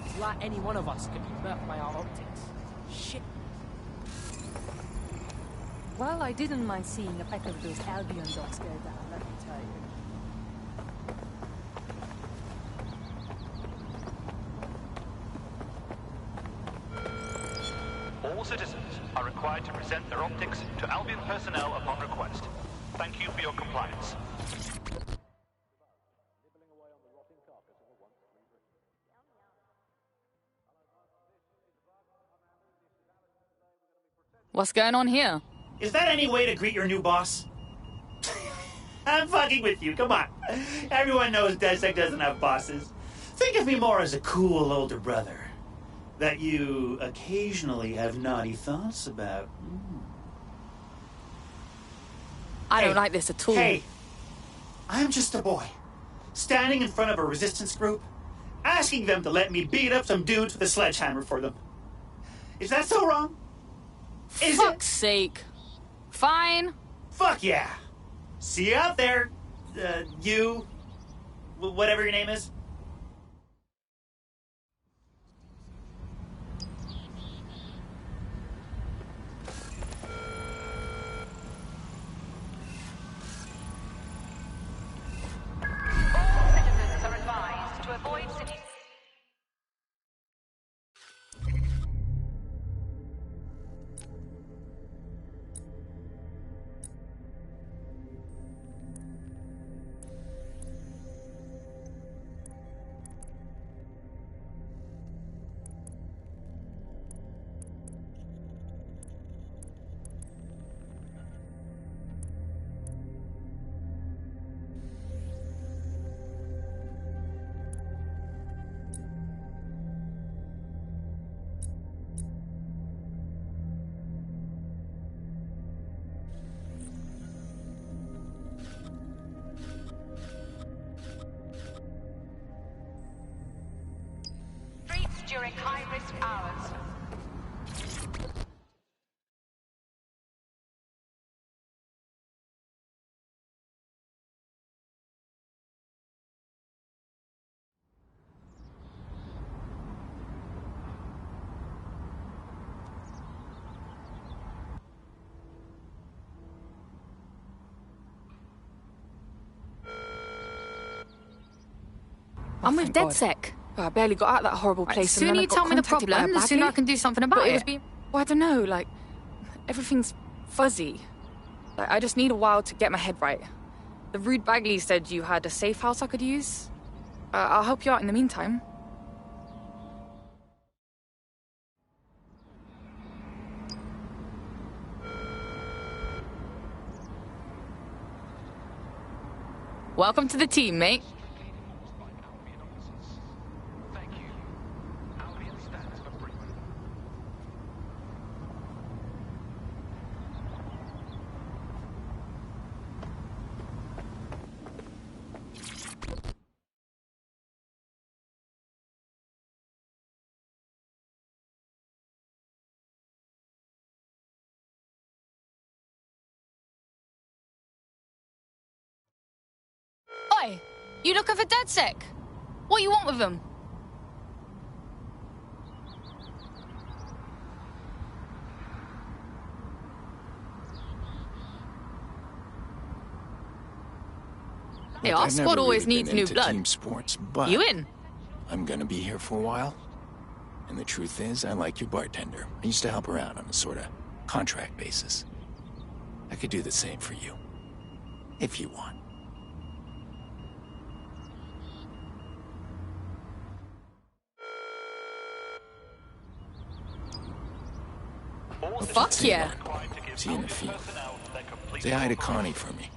It's like any one of us could be murked by our optics. Shit. Well, I didn't mind seeing a pack of those Albion dogs go down, let me tell you. All citizens are required to present their optics to Albion personnel upon request. Thank you for your compliance. What's going on here? Is that any way to greet your new boss? I'm fucking with you, come on. Everyone knows DedSec doesn't have bosses. Think of me more as a cool older brother that you occasionally have naughty thoughts about. I don't like this at all. Hey, I'm just a boy, standing in front of a resistance group, asking them to let me beat up some dudes with a sledgehammer for them. Is that so wrong? Is Fuck's sake. Fine. Fuck yeah. See you out there, you, whatever your name is. During high-risk hours. I'm with DedSec. I barely got out of that horrible place. The sooner you tell me the problem, the sooner I can do something about it. Well, I don't know, like, everything's fuzzy. Like, I just need a while to get my head right. The rude Bagley said you had a safe house I could use. I'll help you out in the meantime. Welcome to the team, mate. Oi, you looking for DedSec? What you want with them? Hey, our squad always needs new blood. Team sports, but You in? I'm gonna be here for a while. And the truth is, I like your bartender. I used to help her out on a sort of contract basis. I could do the same for you. If you want. Fuck yeah. See you in the field. Say hi to Connie for me.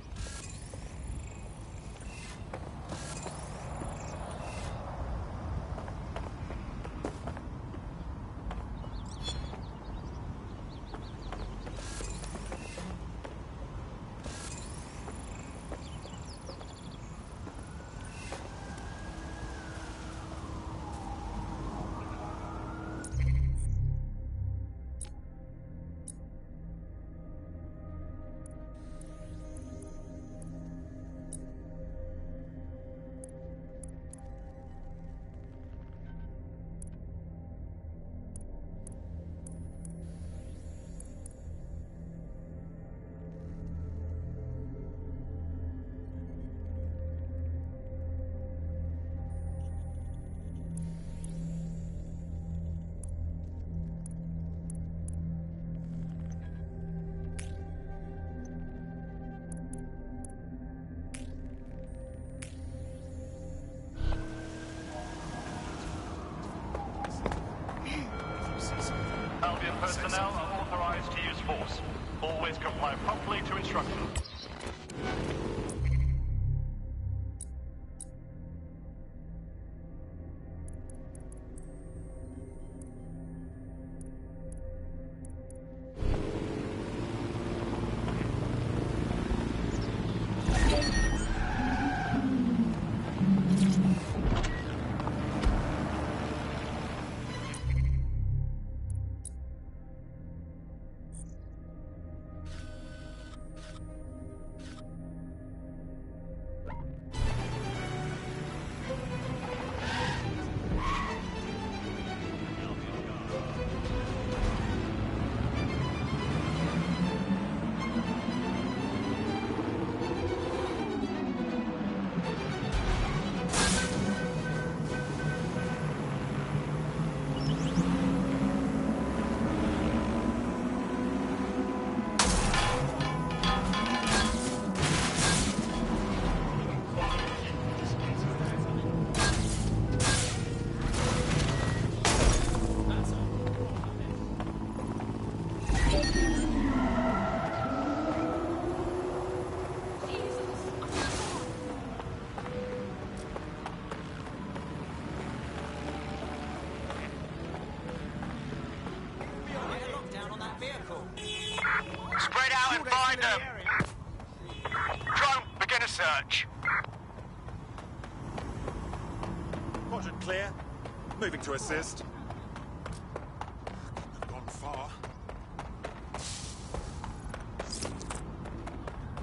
Albion personnel are authorized to use force. Always comply promptly to instructions. Spread out and find them. Drone, begin a search. Quadrant clear. Moving to assist. Couldn't have gone far.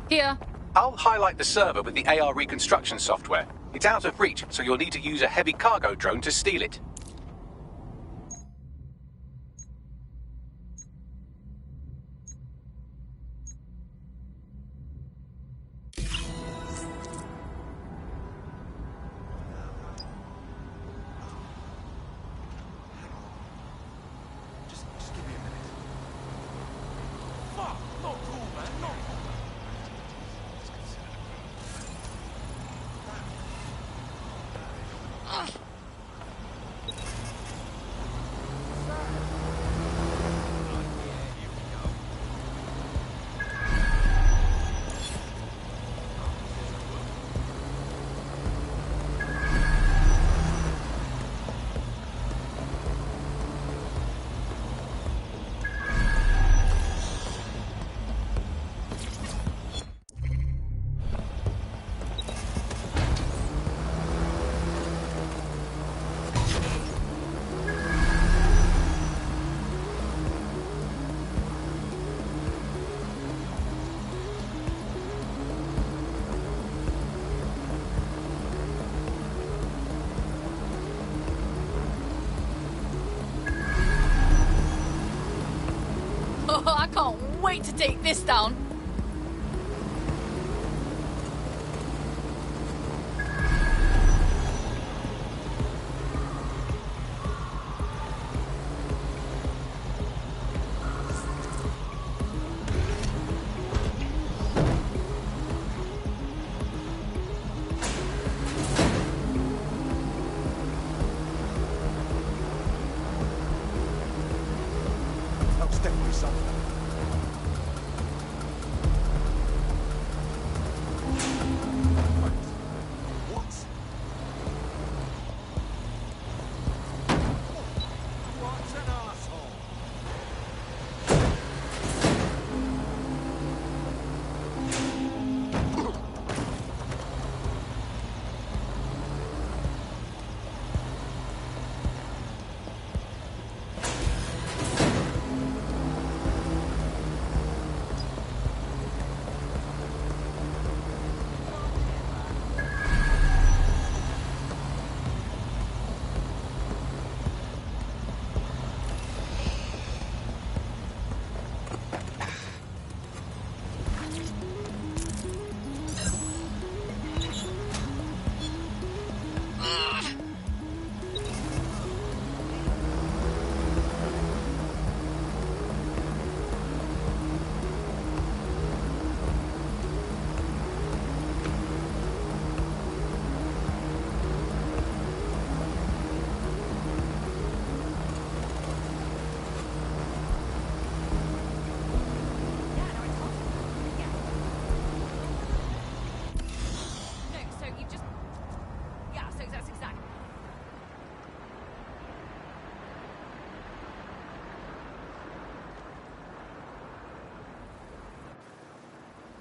Here. I'll highlight the server with the AR reconstruction software. It's out of reach, so you'll need to use a heavy cargo drone to steal it. I can't wait to take this down. Watchdog's definitely something.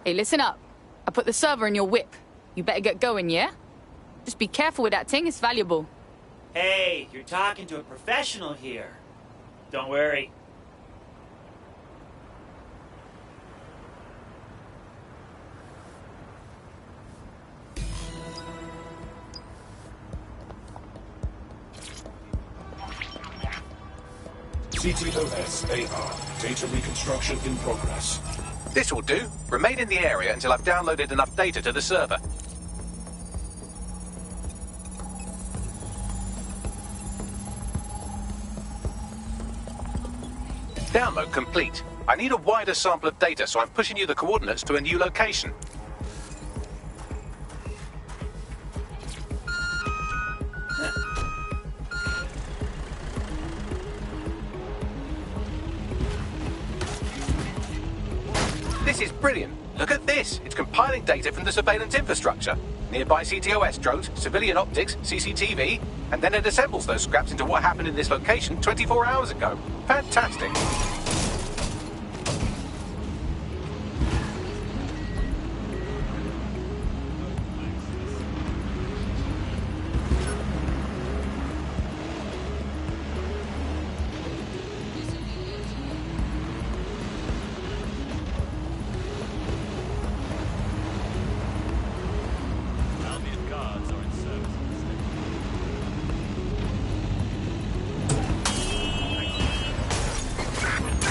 Hey, listen up. I put the server in your whip. You better get going, yeah? Just be careful with that thing, it's valuable. Hey, you're talking to a professional here. Don't worry. CTOS-AR. Data reconstruction in progress. This will do. Remain in the area until I've downloaded enough data to the server. Download complete. I need a wider sample of data, so I'm pushing you the coordinates to a new location. This is brilliant. Look at this. It's compiling data from the surveillance infrastructure. Nearby CTOS drones, civilian optics, CCTV, and then it assembles those scraps into what happened in this location 24 hours ago. Fantastic.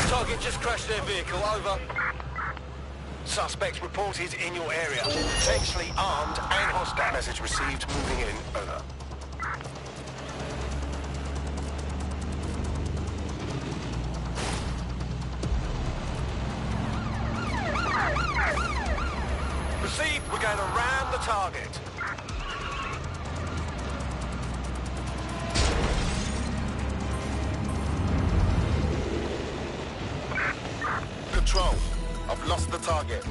Target just crashed their vehicle, over. Suspects reported in your area. Potentially armed and hostile. Message received, moving in, over. Received, we're going to ram the target. Control, I've lost the target.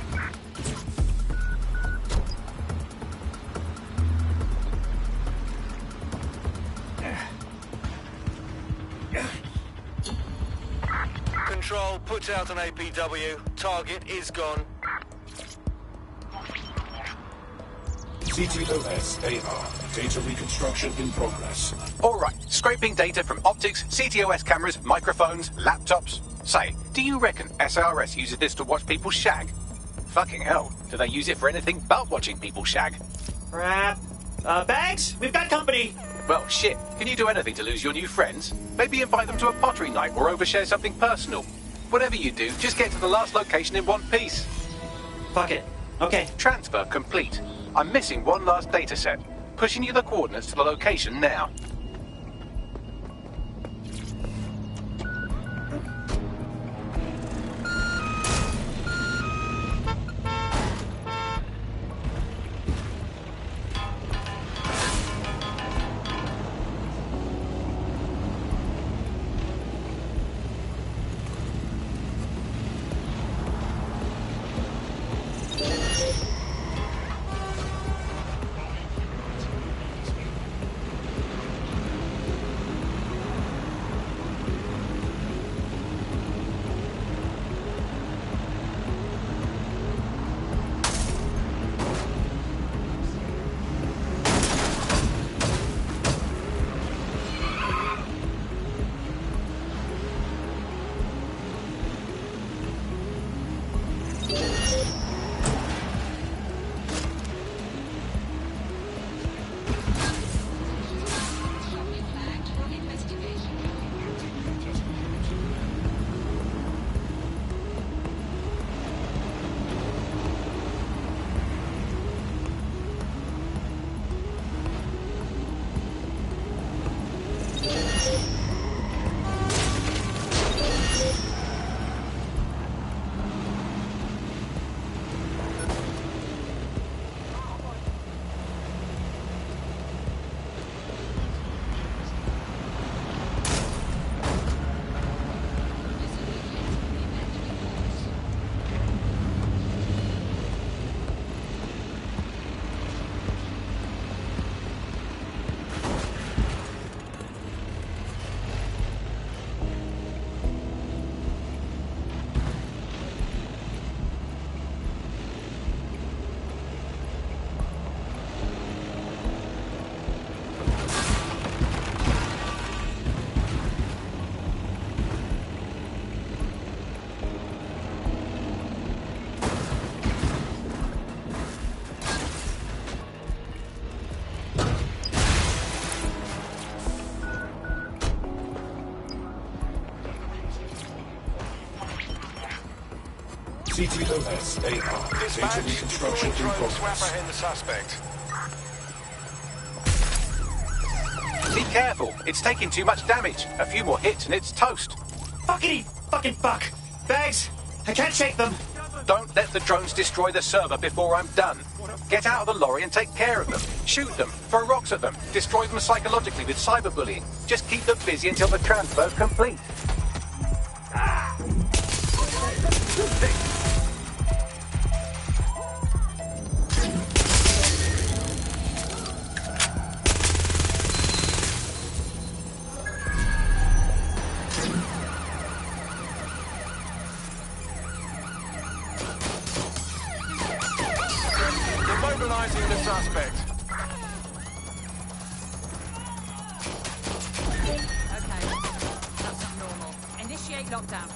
Control, put out an APW. Target is gone. CTOS-AR. Data reconstruction in progress. All right, scraping data from optics, CTOS cameras, microphones, laptops. Say, do you reckon SRS uses this to watch people shag? Fucking hell, do they use it for anything but watching people shag? Crap. Bags, we've got company. Well, shit, can you do anything to lose your new friends? Maybe invite them to a pottery night or overshare something personal. Whatever you do, just get to the last location in one piece. Fuck it. Okay. Transfer complete. I'm missing one last data set. Pushing you the coordinates to the location now. CTOS-AR. Data reconstruction in drones to progress. apprehend the suspect. Be careful. It's taking too much damage. A few more hits and it's toast. Fuckity fucking fuck. Bags, I can't shake them. Don't let the drones destroy the server before I'm done. Get out of the lorry and take care of them. Shoot them, throw rocks at them, destroy them psychologically with cyberbullying. Just keep them busy until the transfer's complete. Immobilizing the suspect. Okay, that's not normal. Initiate lockdown.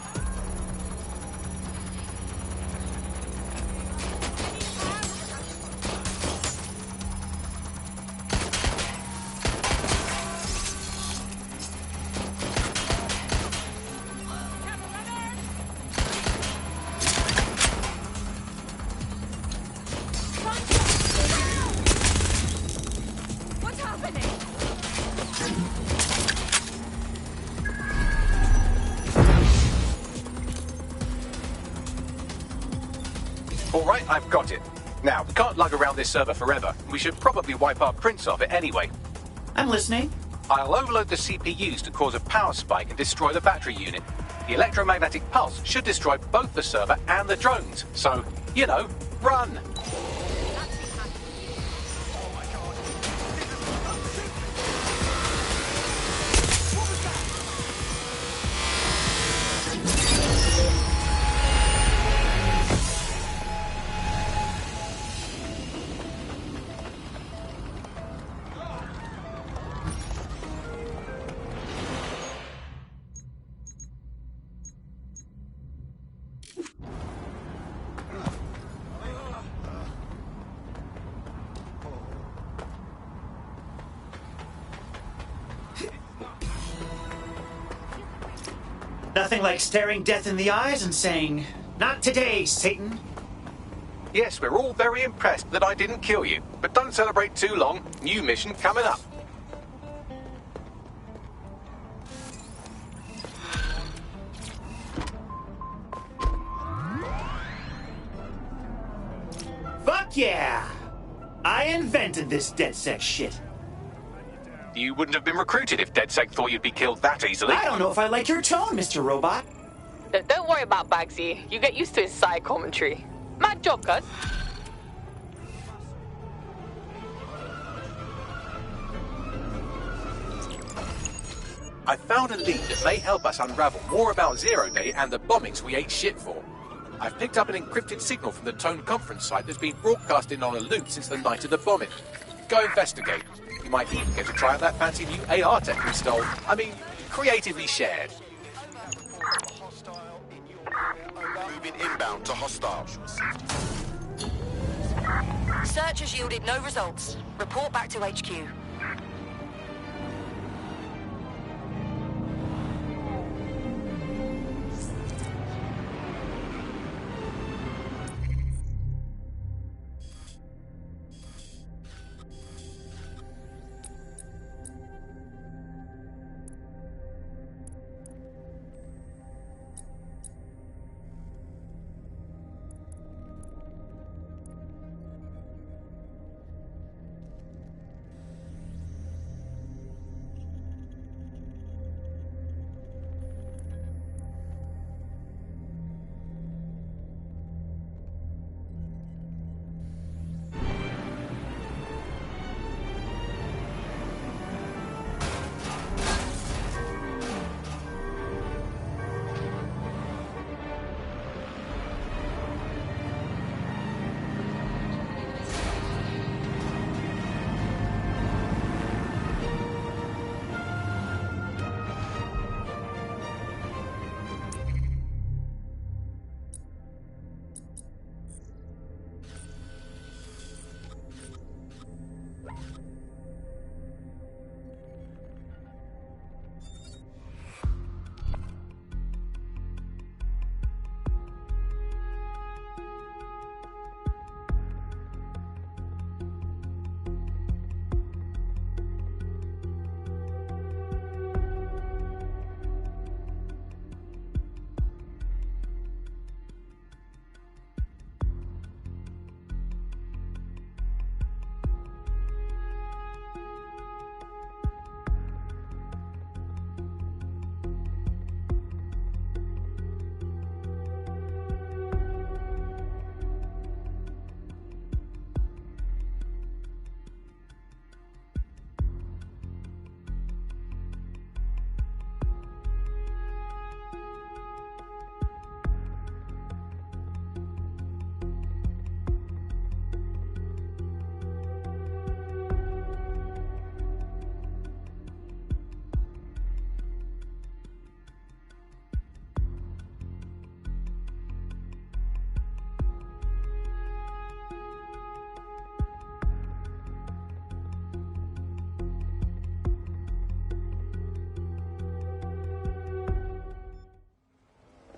What's happening? All right, I've got it. Now, we can't lug around this server forever. We should probably wipe our prints off it anyway. I'm listening. I'll overload the CPUs to cause a power spike and destroy the battery unit. The electromagnetic pulse should destroy both the server and the drones. So, you know, run! Nothing like staring death in the eyes and saying, "Not today, Satan." Yes, we're all very impressed that I didn't kill you. But don't celebrate too long. New mission coming up. Fuck yeah! I invented this DedSec shit. You wouldn't have been recruited if DedSec thought you'd be killed that easily. I don't know if I like your tone, Mr. Robot. Don't worry about Bagsy. You get used to his side commentary. Mad job, cuz. I found a lead that may help us unravel more about Zero Day and the bombings we ate shit for. I've picked up an encrypted signal from the Tone conference site that's been broadcasting on a loop since the night of the bombing. Go investigate. You might even get to try out that fancy new AR tech we stole. I mean, creatively shared. Moving inbound to hostile. Search has yielded no results. Report back to HQ.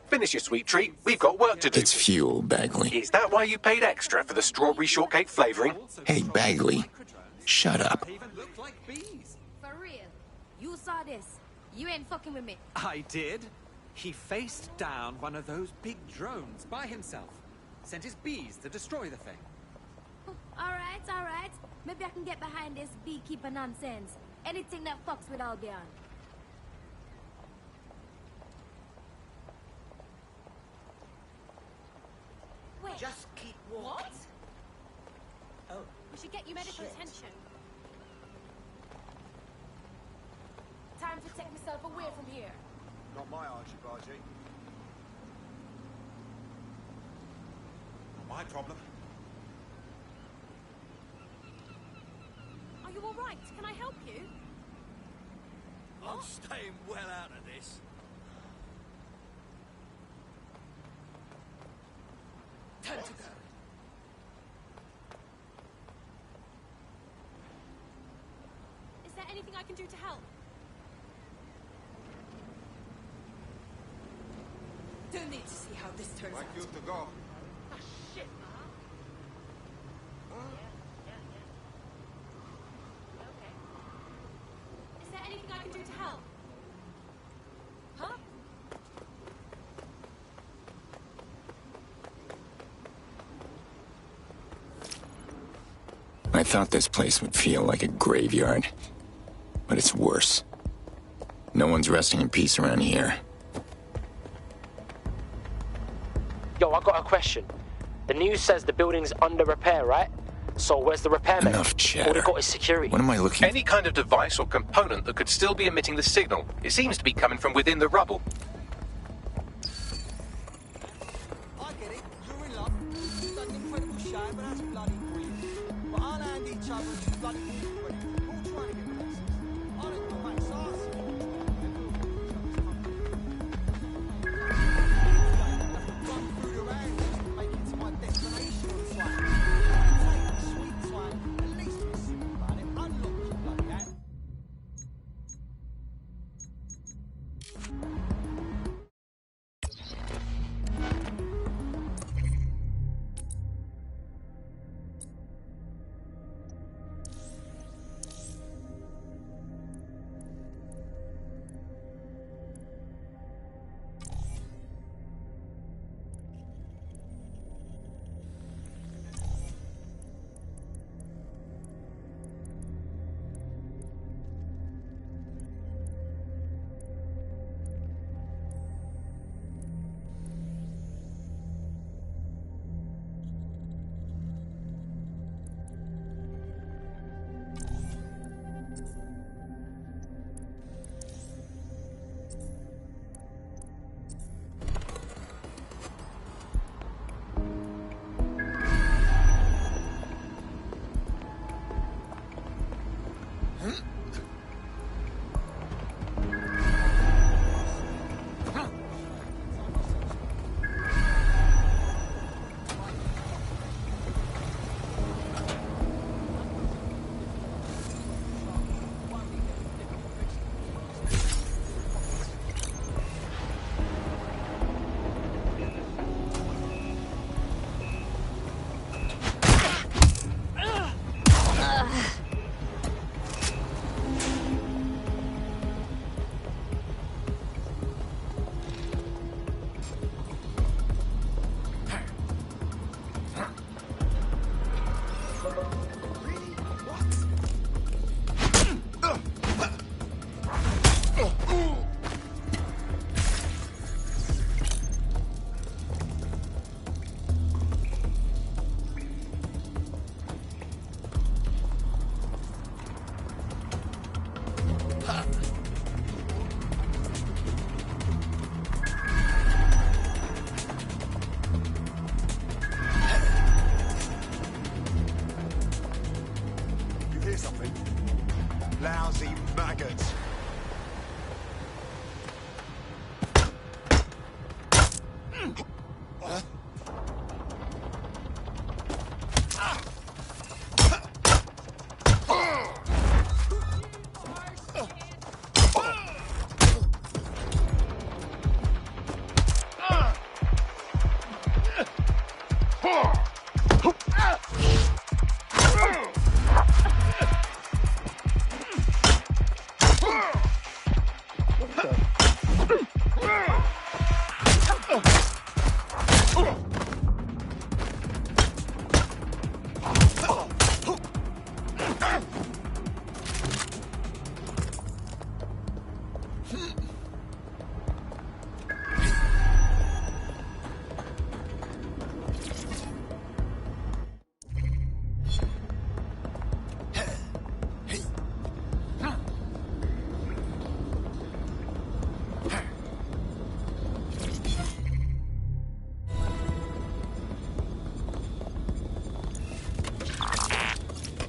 Finish your sweet treat. We've got work to do. It's fuel, Bagley. Is that why you paid extra for the strawberry shortcake flavoring? Hey, Bagley. Shut up. For real. You saw this. You ain't fucking with me. I did. He faced down one of those big drones by himself. Sent his bees to destroy the thing. Alright, alright. Maybe I can get behind this beekeeper nonsense. Anything that fucks with Albion. Wait. Just keep walking. What? Oh. We should get you medical attention. Time to take myself away from here. Not my argy-bargy. Not my problem. Are you alright? Can I help you? I'm staying well out of this. Time to go. Is there anything I can do to help? Don't need to see how this turns out. Like you to go. Ah, shit, Is there anything I can do to help? Huh? I thought this place would feel like a graveyard. But it's worse. No one's resting in peace around here. Yo, I got a question. The news says the building's under repair, right? So where's the repairman? Enough chatter. All we got is security. What am I looking for? Any kind of device or component that could still be emitting the signal. It seems to be coming from within the rubble. I get it. You're in love. You've done an incredible show, but that's bloody brilliant. But I'll hand each other and she's bloody incredible. All trying to get places. I don't know, mate. Run through the round to make it to my destination on time. Take the sweet time. At least be simple about it. Unlock your bloody hat.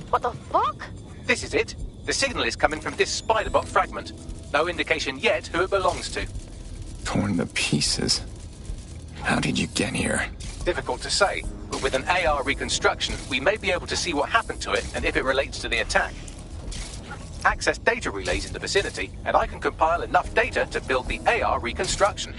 What the fuck? This is it. The signal is coming from this spider-bot fragment. No indication yet who it belongs to. Torn to pieces. How did you get here? Difficult to say, but with an AR reconstruction, we may be able to see what happened to it and if it relates to the attack. Access data relays in the vicinity, and I can compile enough data to build the AR reconstruction.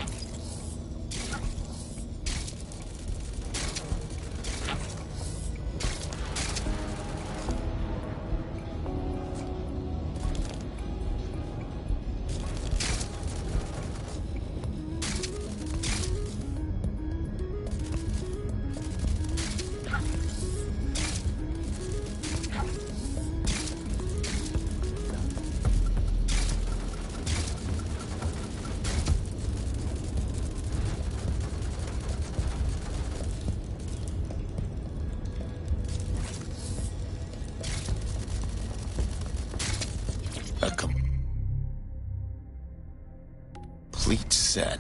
A complete set.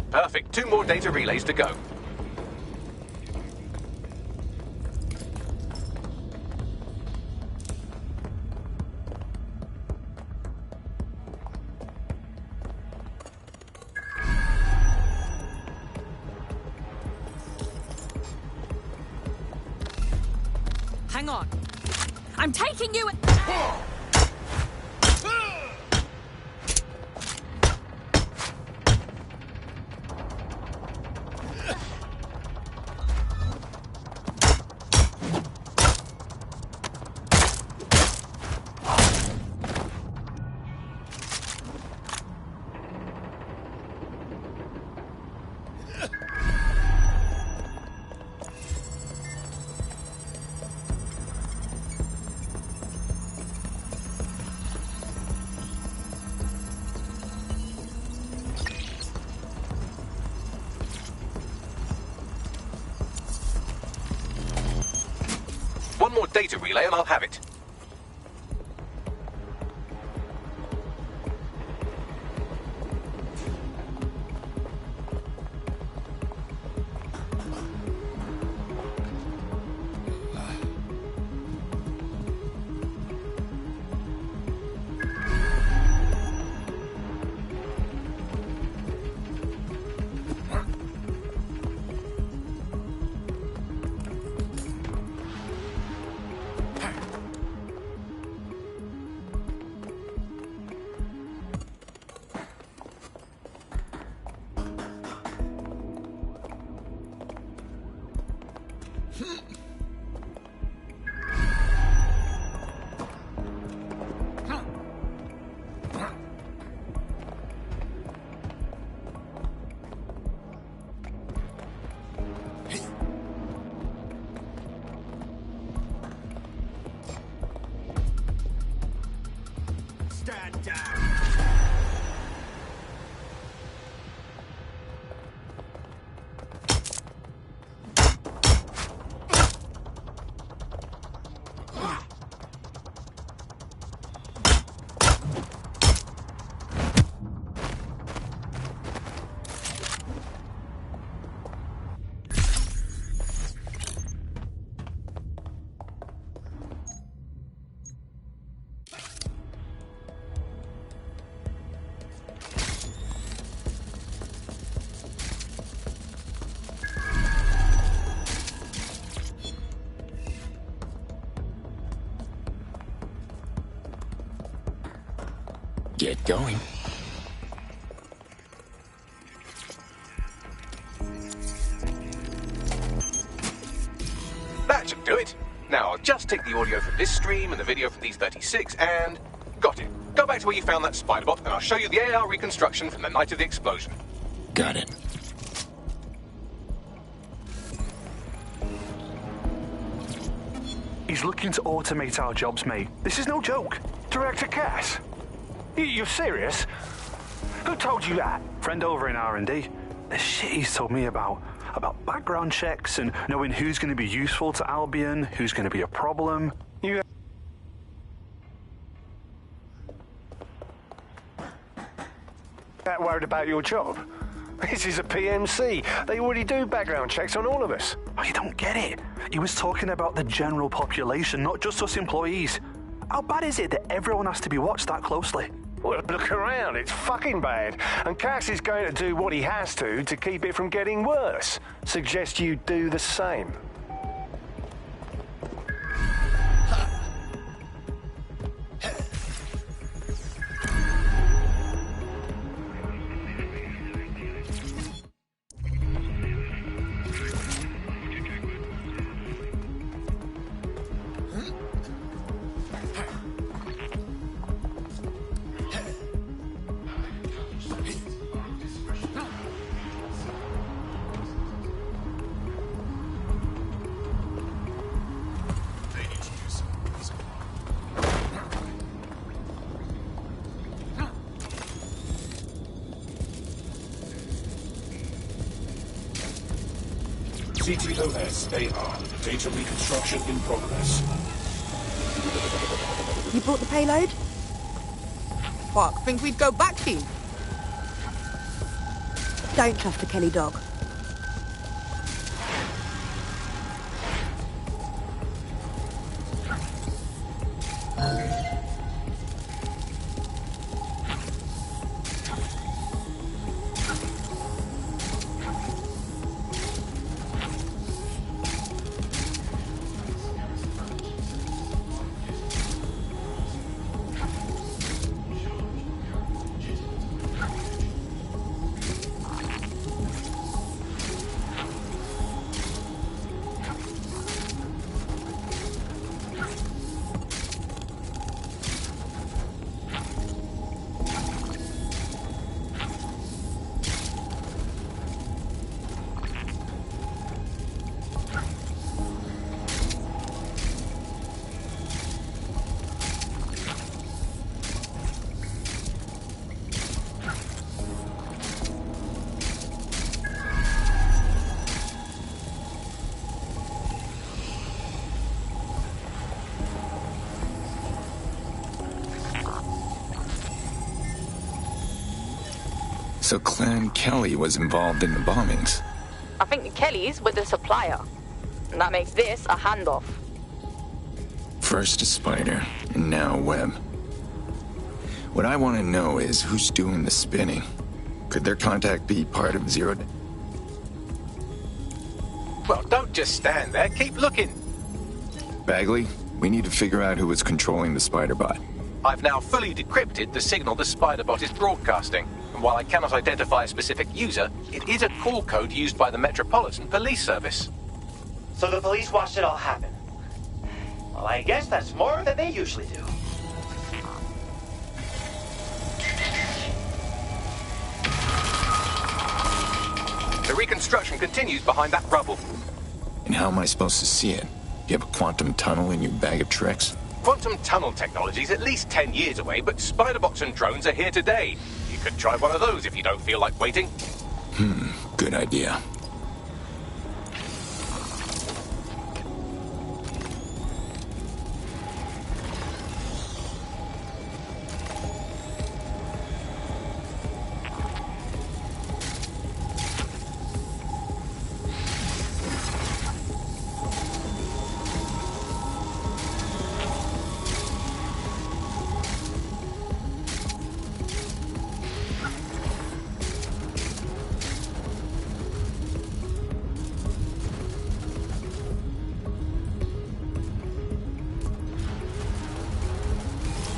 Perfect. 2 more data relays to go. Hang on. I'm taking you. your data relay and I'll have it. Stand down. Get going. That should do it. Now I'll just take the audio from this stream and the video from these 36 and... Got it. Go back to where you found that spider bot and I'll show you the AR reconstruction from the night of the explosion. Got it. He's looking to automate our jobs, mate. This is no joke. Director Cass? You're serious? Who told you that? Friend over in R&D. The shit he's told me about background checks and knowing who's going to be useful to Albion, who's going to be a problem. You that worried about your job? This is a PMC. They already do background checks on all of us. Oh, you don't get it. He was talking about the general population, not just us employees. How bad is it that everyone has to be watched that closely? Well, look around. It's fucking bad. And Cass is going to do what he has to keep it from getting worse. Suggest you do the same. CTOS AR. Data reconstruction in progress. You brought the payload? Fuck, think we'd go back to you? Don't trust the Kelly dog. So Clan Kelly was involved in the bombings. I think the Kellys were the supplier. And that makes this a handoff. First a spider, and now Webb. What I want to know is who's doing the spinning. Could their contact be part of Zero Day? Well, don't just stand there. Keep looking. Bagley, we need to figure out who was controlling the spider bot. I've now fully decrypted the signal the Spider-Bot is broadcasting. And while I cannot identify a specific user, it is a call code used by the Metropolitan Police Service. So the police watched it all happen. Well, I guess that's more than they usually do. The reconstruction continues behind that rubble. And how am I supposed to see it? You have a quantum tunnel in your bag of tricks? Quantum tunnel technology is at least 10 years away, but Spider-Bots and drones are here today. You could try one of those if you don't feel like waiting. Good idea.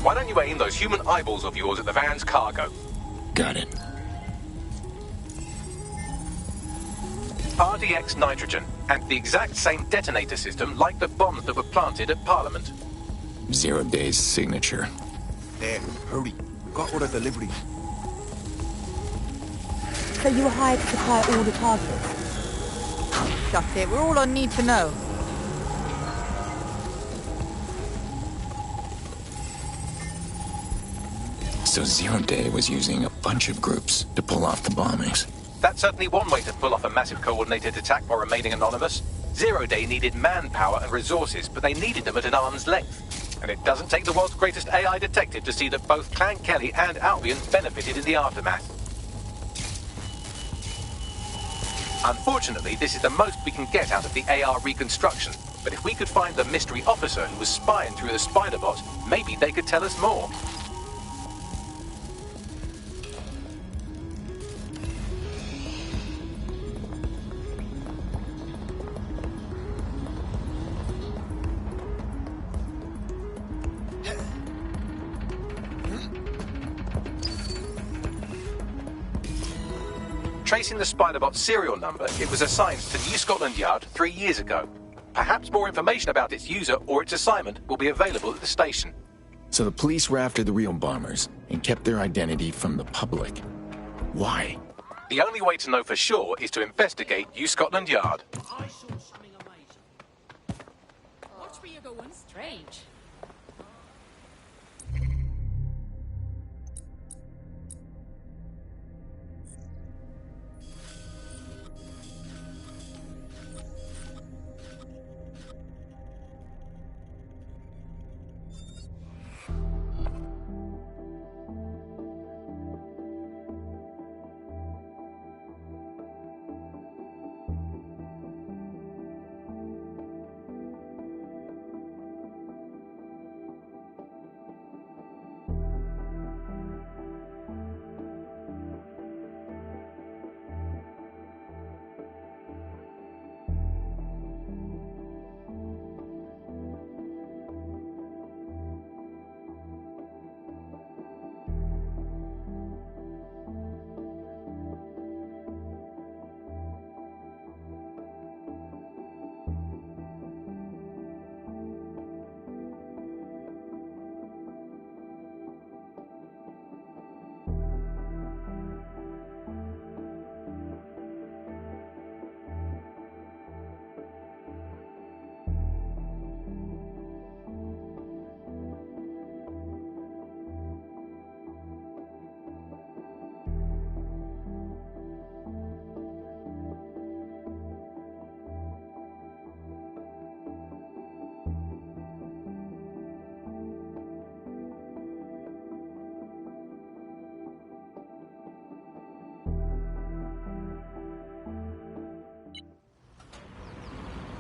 Why don't you aim those human eyeballs of yours at the van's cargo? Got it. RDX nitrogen, and the exact same detonator system like the bombs that were planted at Parliament. 0 Day's signature. There, hurry. We've got all the deliveries. So you were hired to supply all the targets? Shut it, we're all on need to know. So 0 Day was using a bunch of groups to pull off the bombings. That's certainly one way to pull off a massive coordinated attack while remaining anonymous. 0 Day needed manpower and resources, but they needed them at an arm's length. And it doesn't take the world's greatest AI detective to see that both Clan Kelly and Albion benefited in the aftermath. Unfortunately, this is the most we can get out of the AR reconstruction, but if we could find the mystery officer who was spying through the Spider-Bot, maybe they could tell us more. Tracing the Spider-Bot's serial number, it was assigned to New Scotland Yard 3 years ago. Perhaps more information about its user or its assignment will be available at the station. So the police were after the real bombers and kept their identity from the public. Why? The only way to know for sure is to investigate New Scotland Yard. Watch where you're going. Strange.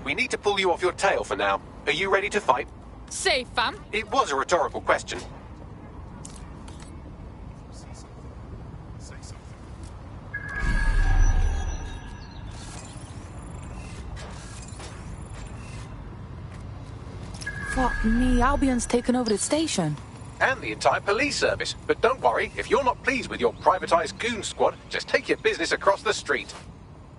we need to pull you off your tail for now. Are you ready to fight? Safe, fam. It was a rhetorical question. Fuck me, Albion's taken over the station. And the entire police service. But don't worry, if you're not pleased with your privatized goon squad, just take your business across the street.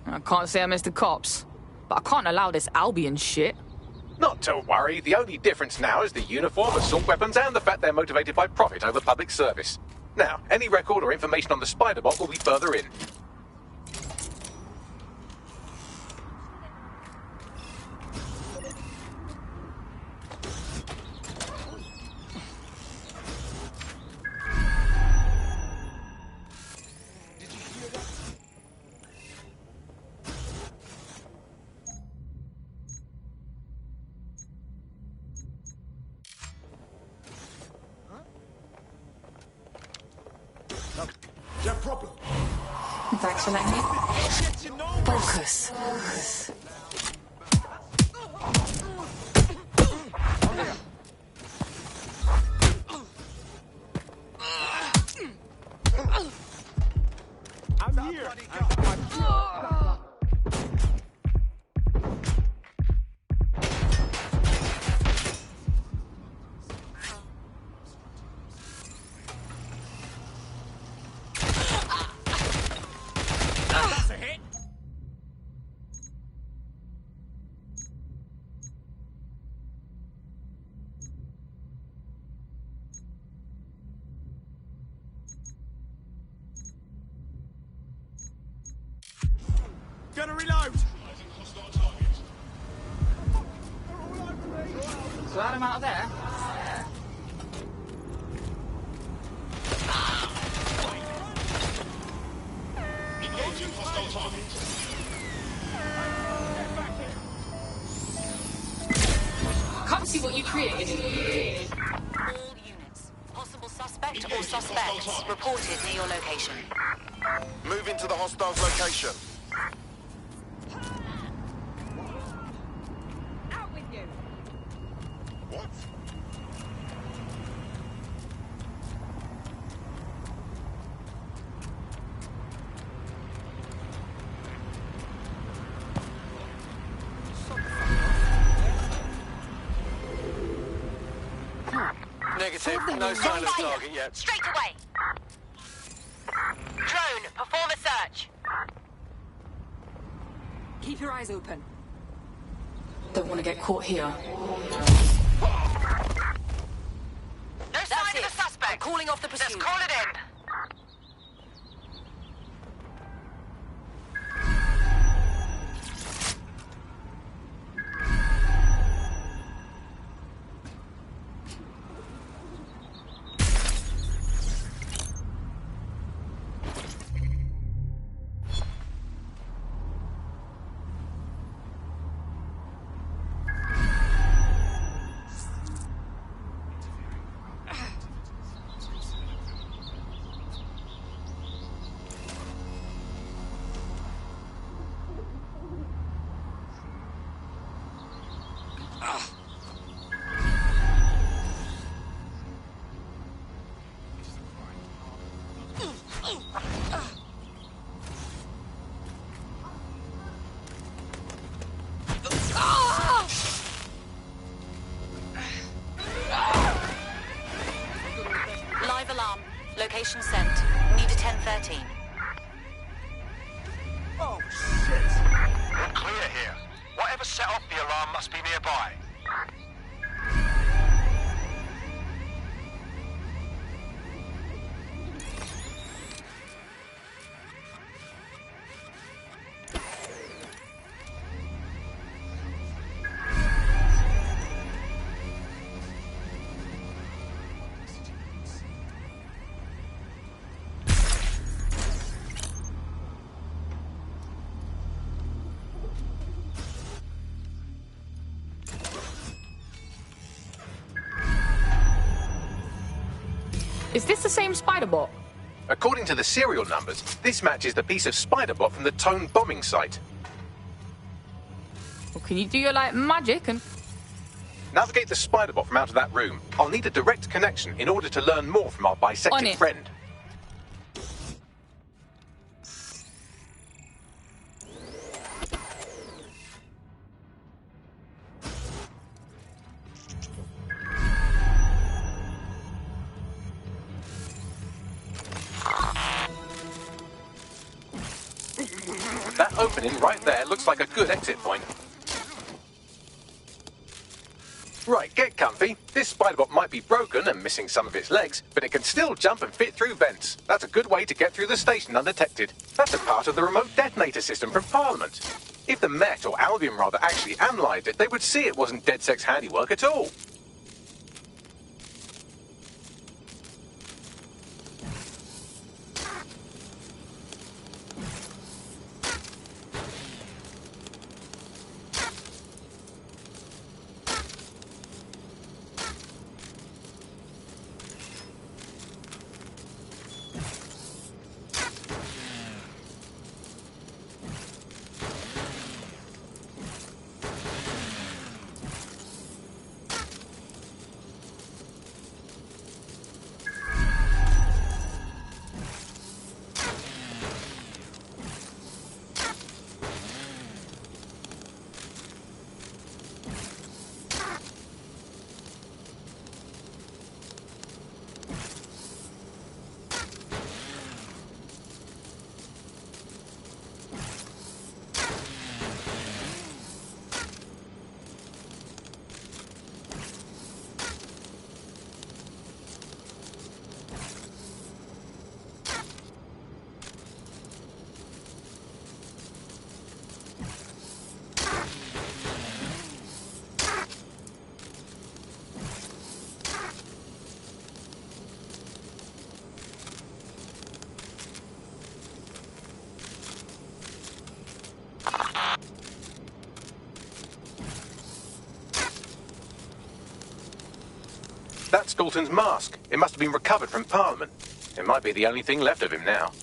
I can't say I miss the cops, but I can't allow this Albion shit. Not to worry, the only difference now is the uniform, assault weapons, and the fact they're motivated by profit over public service. Now, any record or information on the spider bot will be further in. Thanks for letting me. Focus. I'm here. Gonna reload! So add him out of there. Engaging hostile targets. Come see what you created. All units. Possible suspect or suspects reported near your location. Move into the hostile's location. Out with you. What? Negative. No sign of target yet. Straight away. Drone, perform a search. Keep your eyes open. Don't want to get caught here. No sign of a suspect. Calling off the pursuit. Let's call it in. Live alarm. Location sent. Need a 1013. Oh, shit! We're clear here. Whatever set off the alarm must be nearby. Is this the same spider bot? According to the serial numbers, this matches the piece of spider bot from the Tone bombing site. Well, can you do your, like, magic and... Navigate the spider bot from out of that room. I'll need a direct connection in order to learn more from our bisected friend. That opening right there looks like a good exit point. Right, get comfy. This spiderbot might be broken and missing some of its legs, but it can still jump and fit through vents. That's a good way to get through the station undetected. That's a part of the remote detonator system from Parliament. If the Met, or Albion rather, actually analysed it, they would see it wasn't DedSec's handiwork at all. That's Dalton's mask. It must have been recovered from Parliament. It might be the only thing left of him now.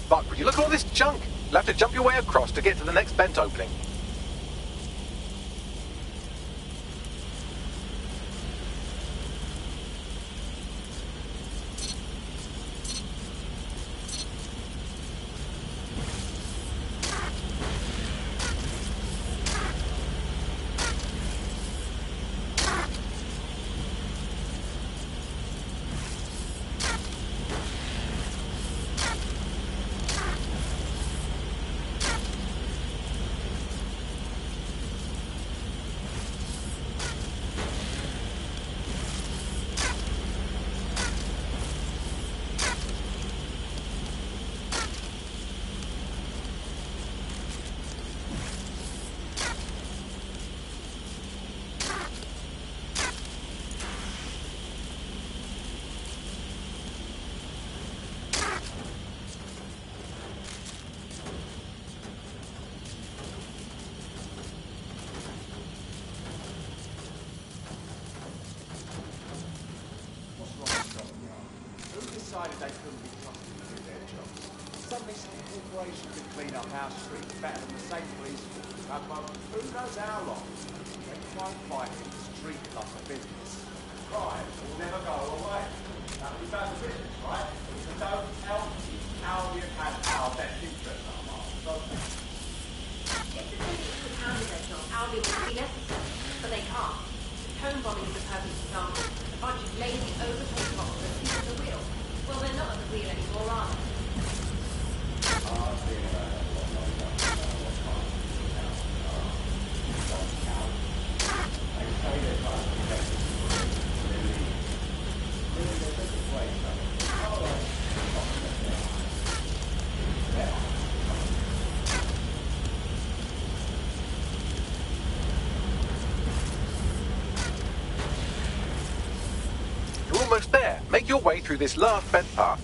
Fuck, would you look at all this junk? You'll have to jump your way across to get to the next vent opening. Who decided they couldn't be trusted to do their jobs? Suddenly some corporation could clean up our streets better than the same police force. Well, who knows how long? They won't fight it. It's treated like a business. Crime will never go away. That'll be bad for business, right? So don't help Albion has our best interest on our minds, don't they? If the police could handle their job, Albion would be necessary, but they can't. Home bombing is a perfect example. A bunch of lazy, overpaid cops that sit at the wheel. Well, they're not at the wheel anymore, are they? You're almost there. Make your way through this last bed path.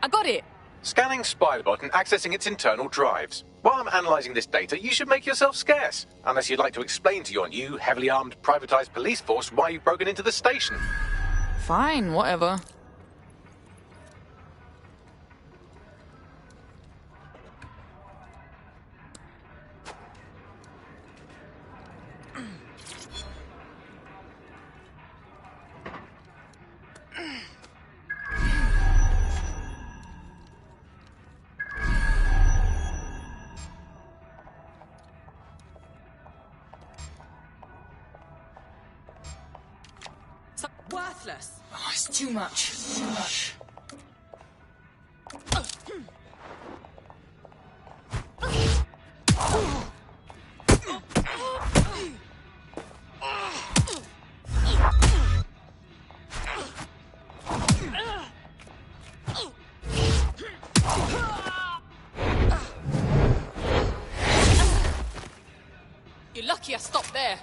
I got it. Scanning Spiderbot and accessing its internal drives. While I'm analysing this data, you should make yourself scarce. Unless you'd like to explain to your new, heavily armed, privatised police force why you've broken into the station. Fine, whatever. Worthless. Oh, it's too much. Too much. You're lucky I stopped there.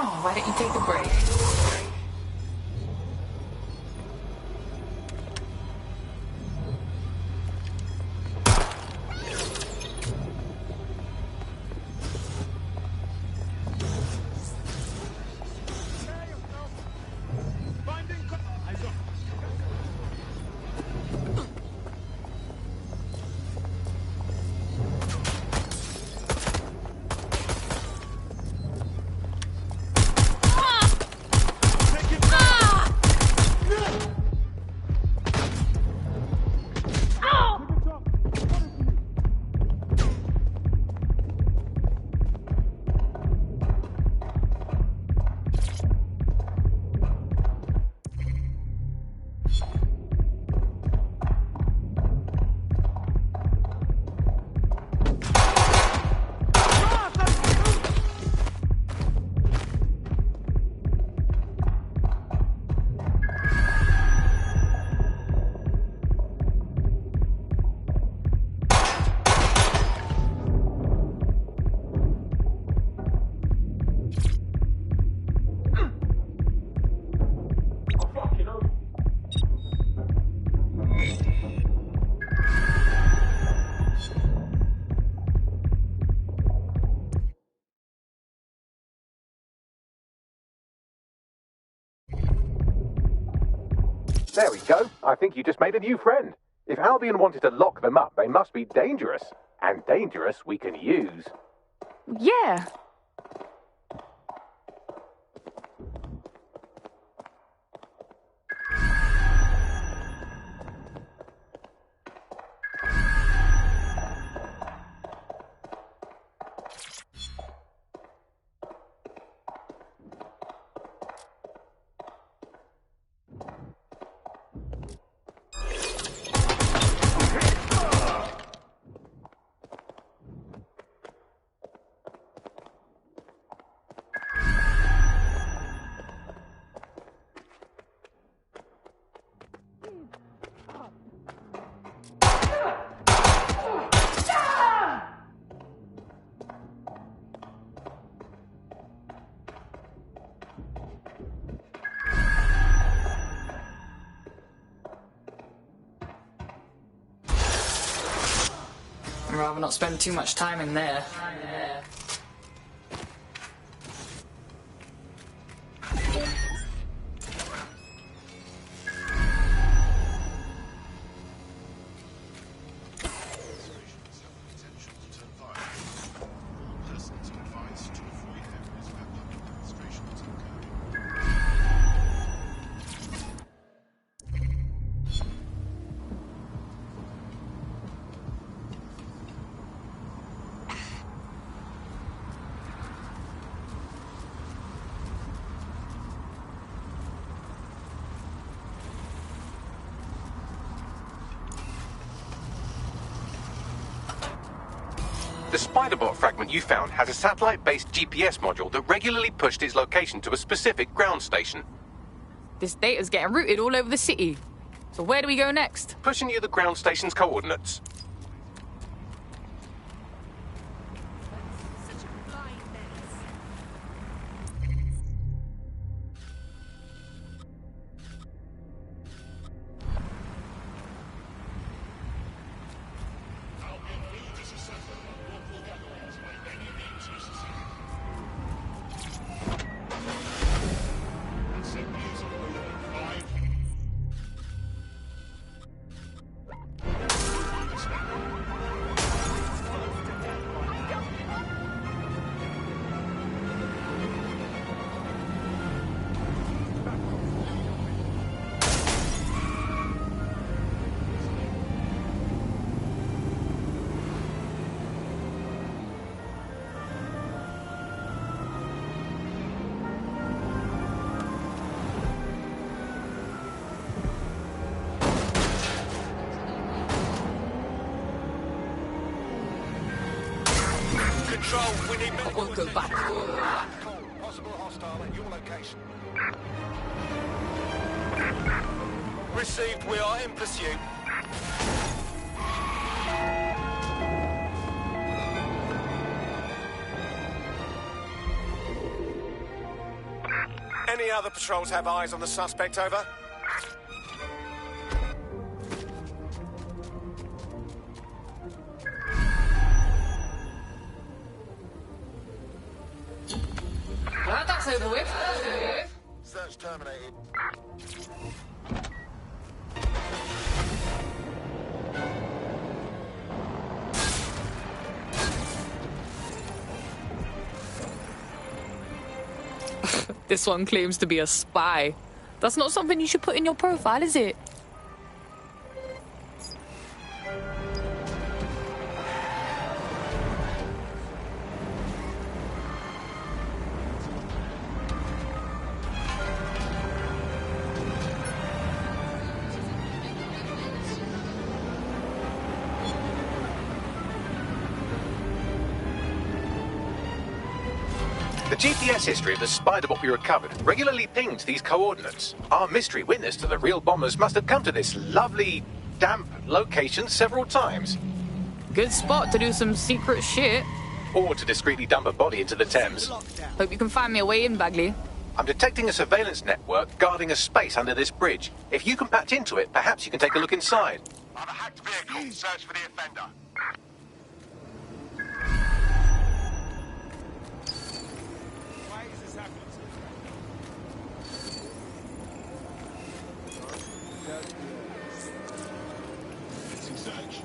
Oh, why didn't you take a break? There we go. I think you just made a new friend. If Albion wanted to lock them up, they must be dangerous. And dangerous we can use. Yeah. I'd rather not spend too much time in there. The Spiderbot fragment you found has a satellite-based GPS module that regularly pushed its location to a specific ground station. This data's getting routed all over the city. So where do we go next? Pushing you the ground station's coordinates. Control, we need I won't go back. Possible hostile at your location. Received, we are in pursuit. Any other patrols have eyes on the suspect, over? Well, that's over with. Search terminated. This one claims to be a spy. That's not something you should put in your profile, is it? The GPS history of the spider bot we recovered regularly pinged these coordinates. Our mystery witness to the real bombers must have come to this lovely, damp location several times. Good spot to do some secret shit. Or to discreetly dump a body into the Thames. Hope you can find me a way in, Bagley. I'm detecting a surveillance network guarding a space under this bridge. If you can patch into it, perhaps you can take a look inside. On a hacked vehicle, search for the offender. Why is this happening to me? Search.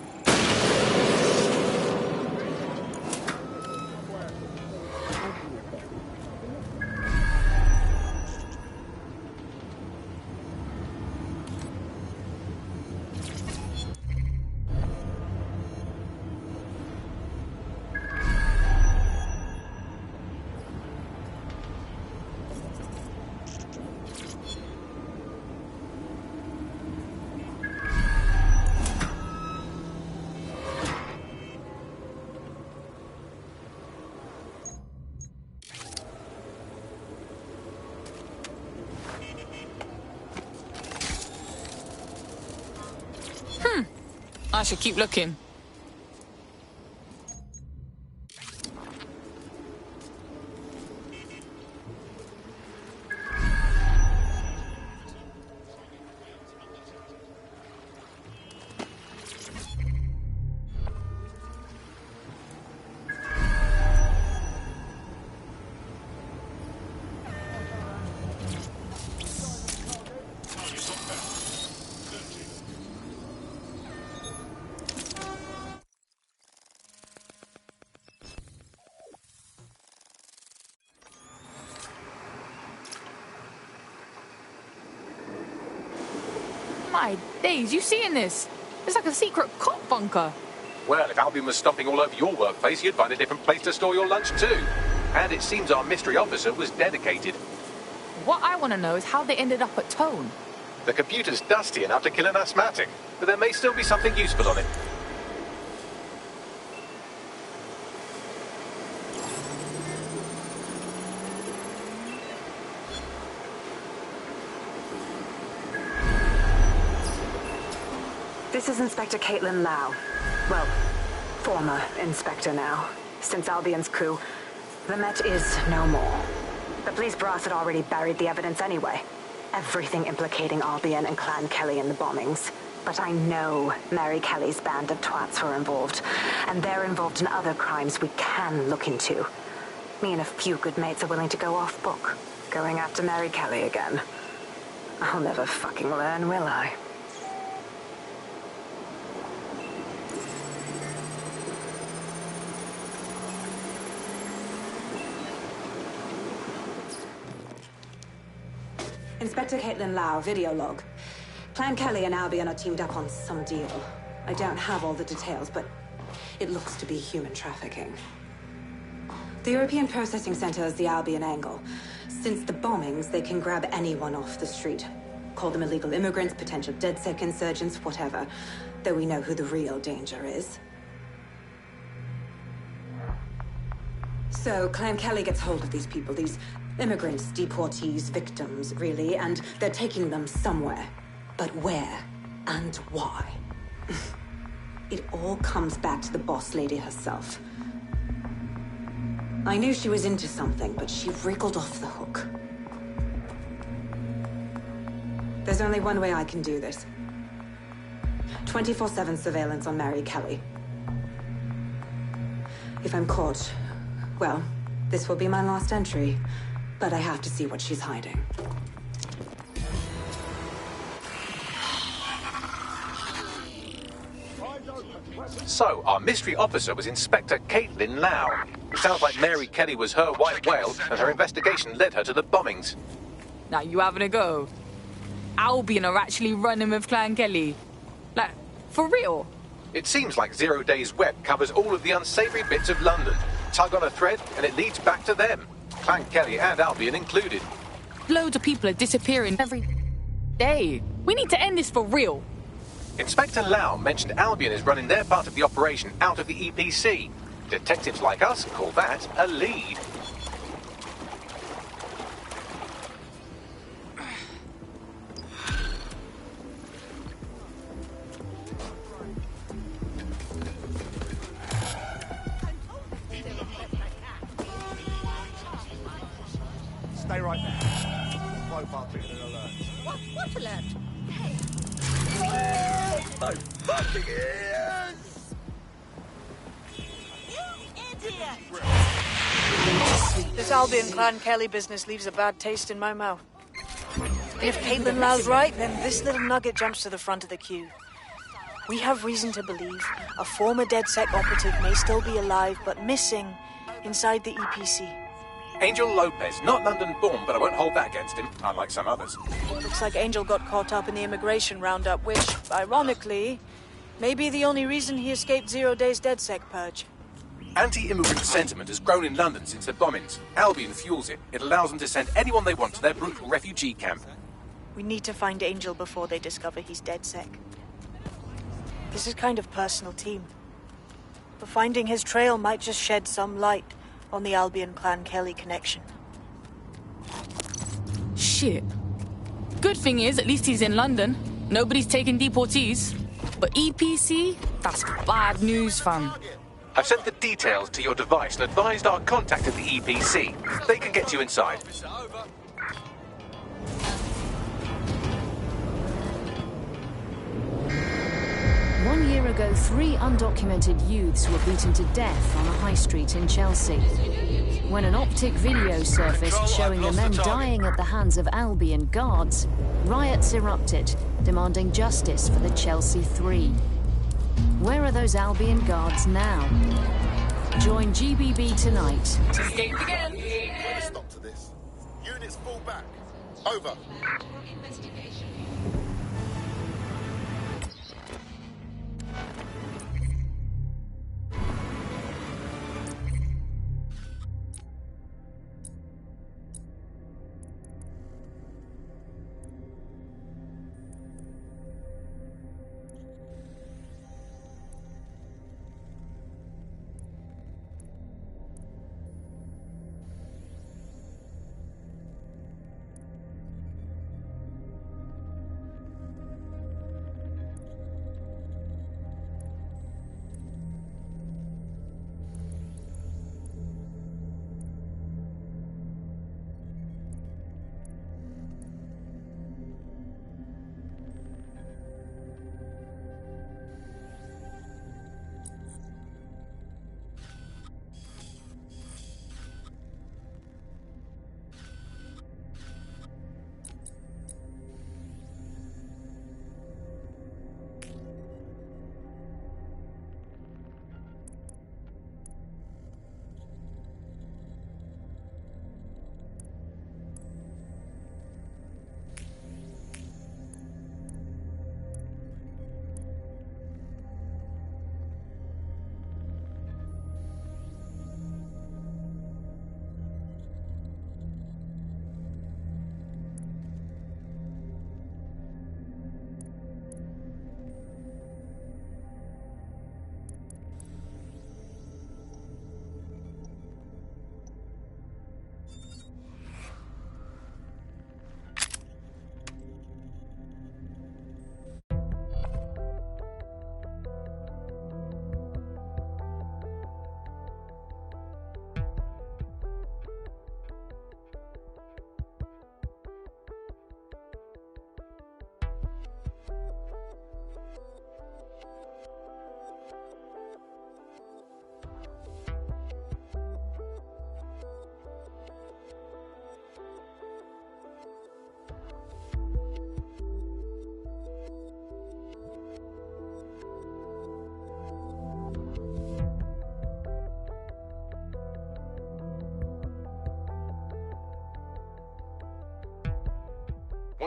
I should keep looking. My days, you seeing this? It's like a secret cop bunker. Well, if Albion was stomping all over your workplace, you'd find a different place to store your lunch too. And it seems our mystery officer was dedicated. What I want to know is how they ended up at Tone. The computer's dusty enough to kill an asthmatic, but there may still be something useful on it. This is Inspector Caitlin Lau. Well, former inspector now. Since Albion's coup, the Met is no more. The police brass had already buried the evidence anyway. Everything implicating Albion and Clan Kelly in the bombings. But I know Mary Kelly's band of twats were involved, and they're involved in other crimes we can look into. Me and a few good mates are willing to go off book, going after Mary Kelly again. I'll never fucking learn, will I? Inspector Caitlin Lau, video log. Clan Kelly and Albion are teamed up on some deal. I don't have all the details, but it looks to be human trafficking. The European Processing Center is the Albion angle. Since the bombings, they can grab anyone off the street. Call them illegal immigrants, potential DedSec insurgents, whatever. Though we know who the real danger is. So, Clan Kelly gets hold of these people, these immigrants, deportees, victims, really, and they're taking them somewhere. But where and why? It all comes back to the boss lady herself. I knew she was into something, but she wriggled off the hook. There's only one way I can do this. 24/7 surveillance on Mary Kelly. If I'm caught, well, this will be my last entry. But I have to see what she's hiding. So, our mystery officer was Inspector Caitlin Lau. It sounds like Mary Kelly was her white whale, and her investigation led her to the bombings. Now you having a go? Albion are actually running with Clan Kelly. Like, for real? It seems like 0 Days Web covers all of the unsavory bits of London. Tug on a thread, and it leads back to them. Clan Kelly and Albion included. Loads of people are disappearing every day. We need to end this for real. Inspector Lau mentioned Albion is running their part of the operation out of the EPC. Detectives like us call that a lead. Stay right there. Mobile triggered an alert. What alert? Hey. No fucking ears! You idiot! This Albion Clan Kelly business leaves a bad taste in my mouth. If Caitlin Lau's right, then this little nugget jumps to the front of the queue. We have reason to believe a former DedSec operative may still be alive, but missing inside the EPC. Angel Lopez, not London-born, but I won't hold that against him, unlike some others. Looks like Angel got caught up in the immigration roundup, which, ironically, may be the only reason he escaped 0 Days DedSec purge. Anti-immigrant sentiment has grown in London since the bombings. Albion fuels it. It allows them to send anyone they want to their brutal refugee camp. We need to find Angel before they discover he's DedSec. This is kind of personal team. But finding his trail might just shed some light on the Albion Clan Kelly connection. Shit. Good thing is, at least he's in London. Nobody's taking deportees. But EPC? That's bad news, fam. I've sent the details to your device and advised our contact at the EPC. They can get you inside. 1 year ago, 3 undocumented youths were beaten to death on a high street in Chelsea. When an optic video surfaced showing the men dying at the hands of Albion guards, riots erupted, demanding justice for the Chelsea 3. Where are those Albion guards now? Join GBB tonight. Escape again. Put a stop to this. Units fall back. Over.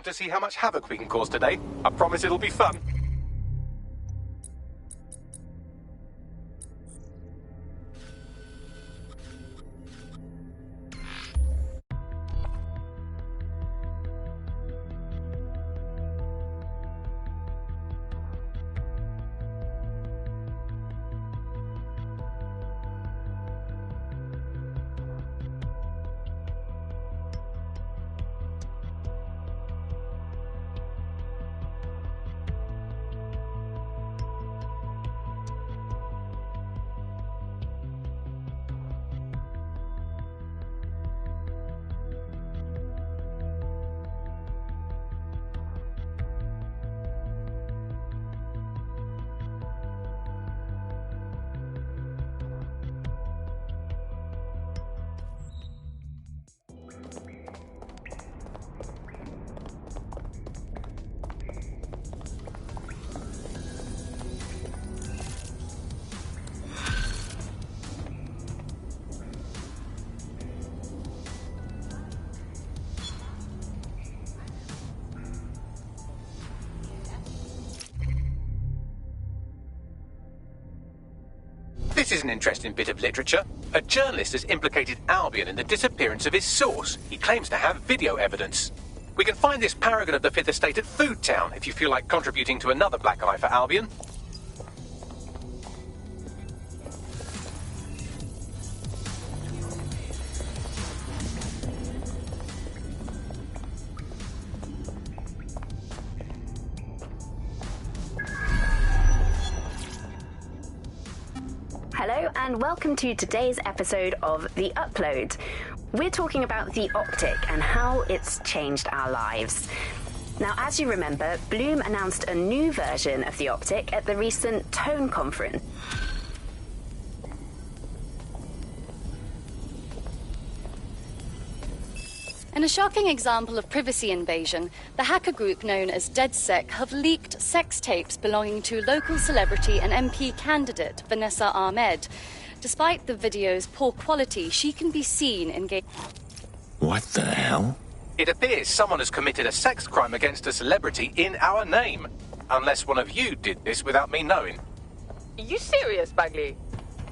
to see how much havoc we can cause today. I promise it'll be fun. This is an interesting bit of literature. A journalist has implicated Albion in the disappearance of his source. He claims to have video evidence. We can find this paragon of the Fifth Estate at Food Town if you feel like contributing to another black eye for Albion. Hello and welcome to today's episode of The Upload. We're talking about the optic and how it's changed our lives. Now, as you remember, Bloom announced a new version of the optic at the recent Tone conference. In a shocking example of privacy invasion, the hacker group known as DedSec have leaked sex tapes belonging to local celebrity and MP candidate Vanessa Ahmed. Despite the video's poor quality, she can be seen engaging. What the hell? It appears someone has committed a sex crime against a celebrity in our name. Unless one of you did this without me knowing. Are you serious, Bagley?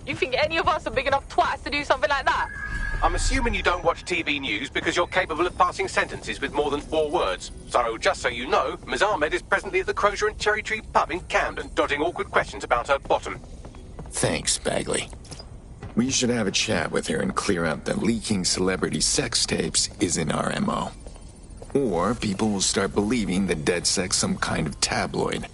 You think any of us are big enough twats to do something like that? I'm assuming you don't watch TV news because you're capable of passing sentences with more than 4 words. So, just so you know, Ms. Ahmed is presently at the Crozier and Cherry Tree pub in Camden, dodging awkward questions about her bottom. Thanks, Bagley. We should have a chat with her and clear out that leaking celebrity sex tapes isn't our MO. Or people will start believing that DedSec's some kind of tabloid.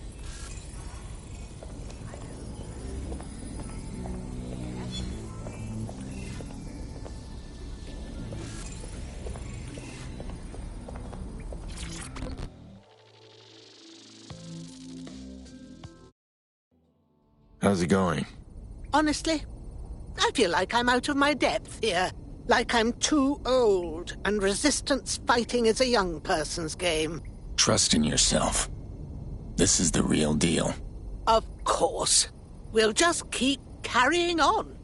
How's it going? Honestly, I feel like I'm out of my depth here. Like I'm too old, and resistance fighting is a young person's game. Trust in yourself. This is the real deal. Of course. We'll just keep carrying on.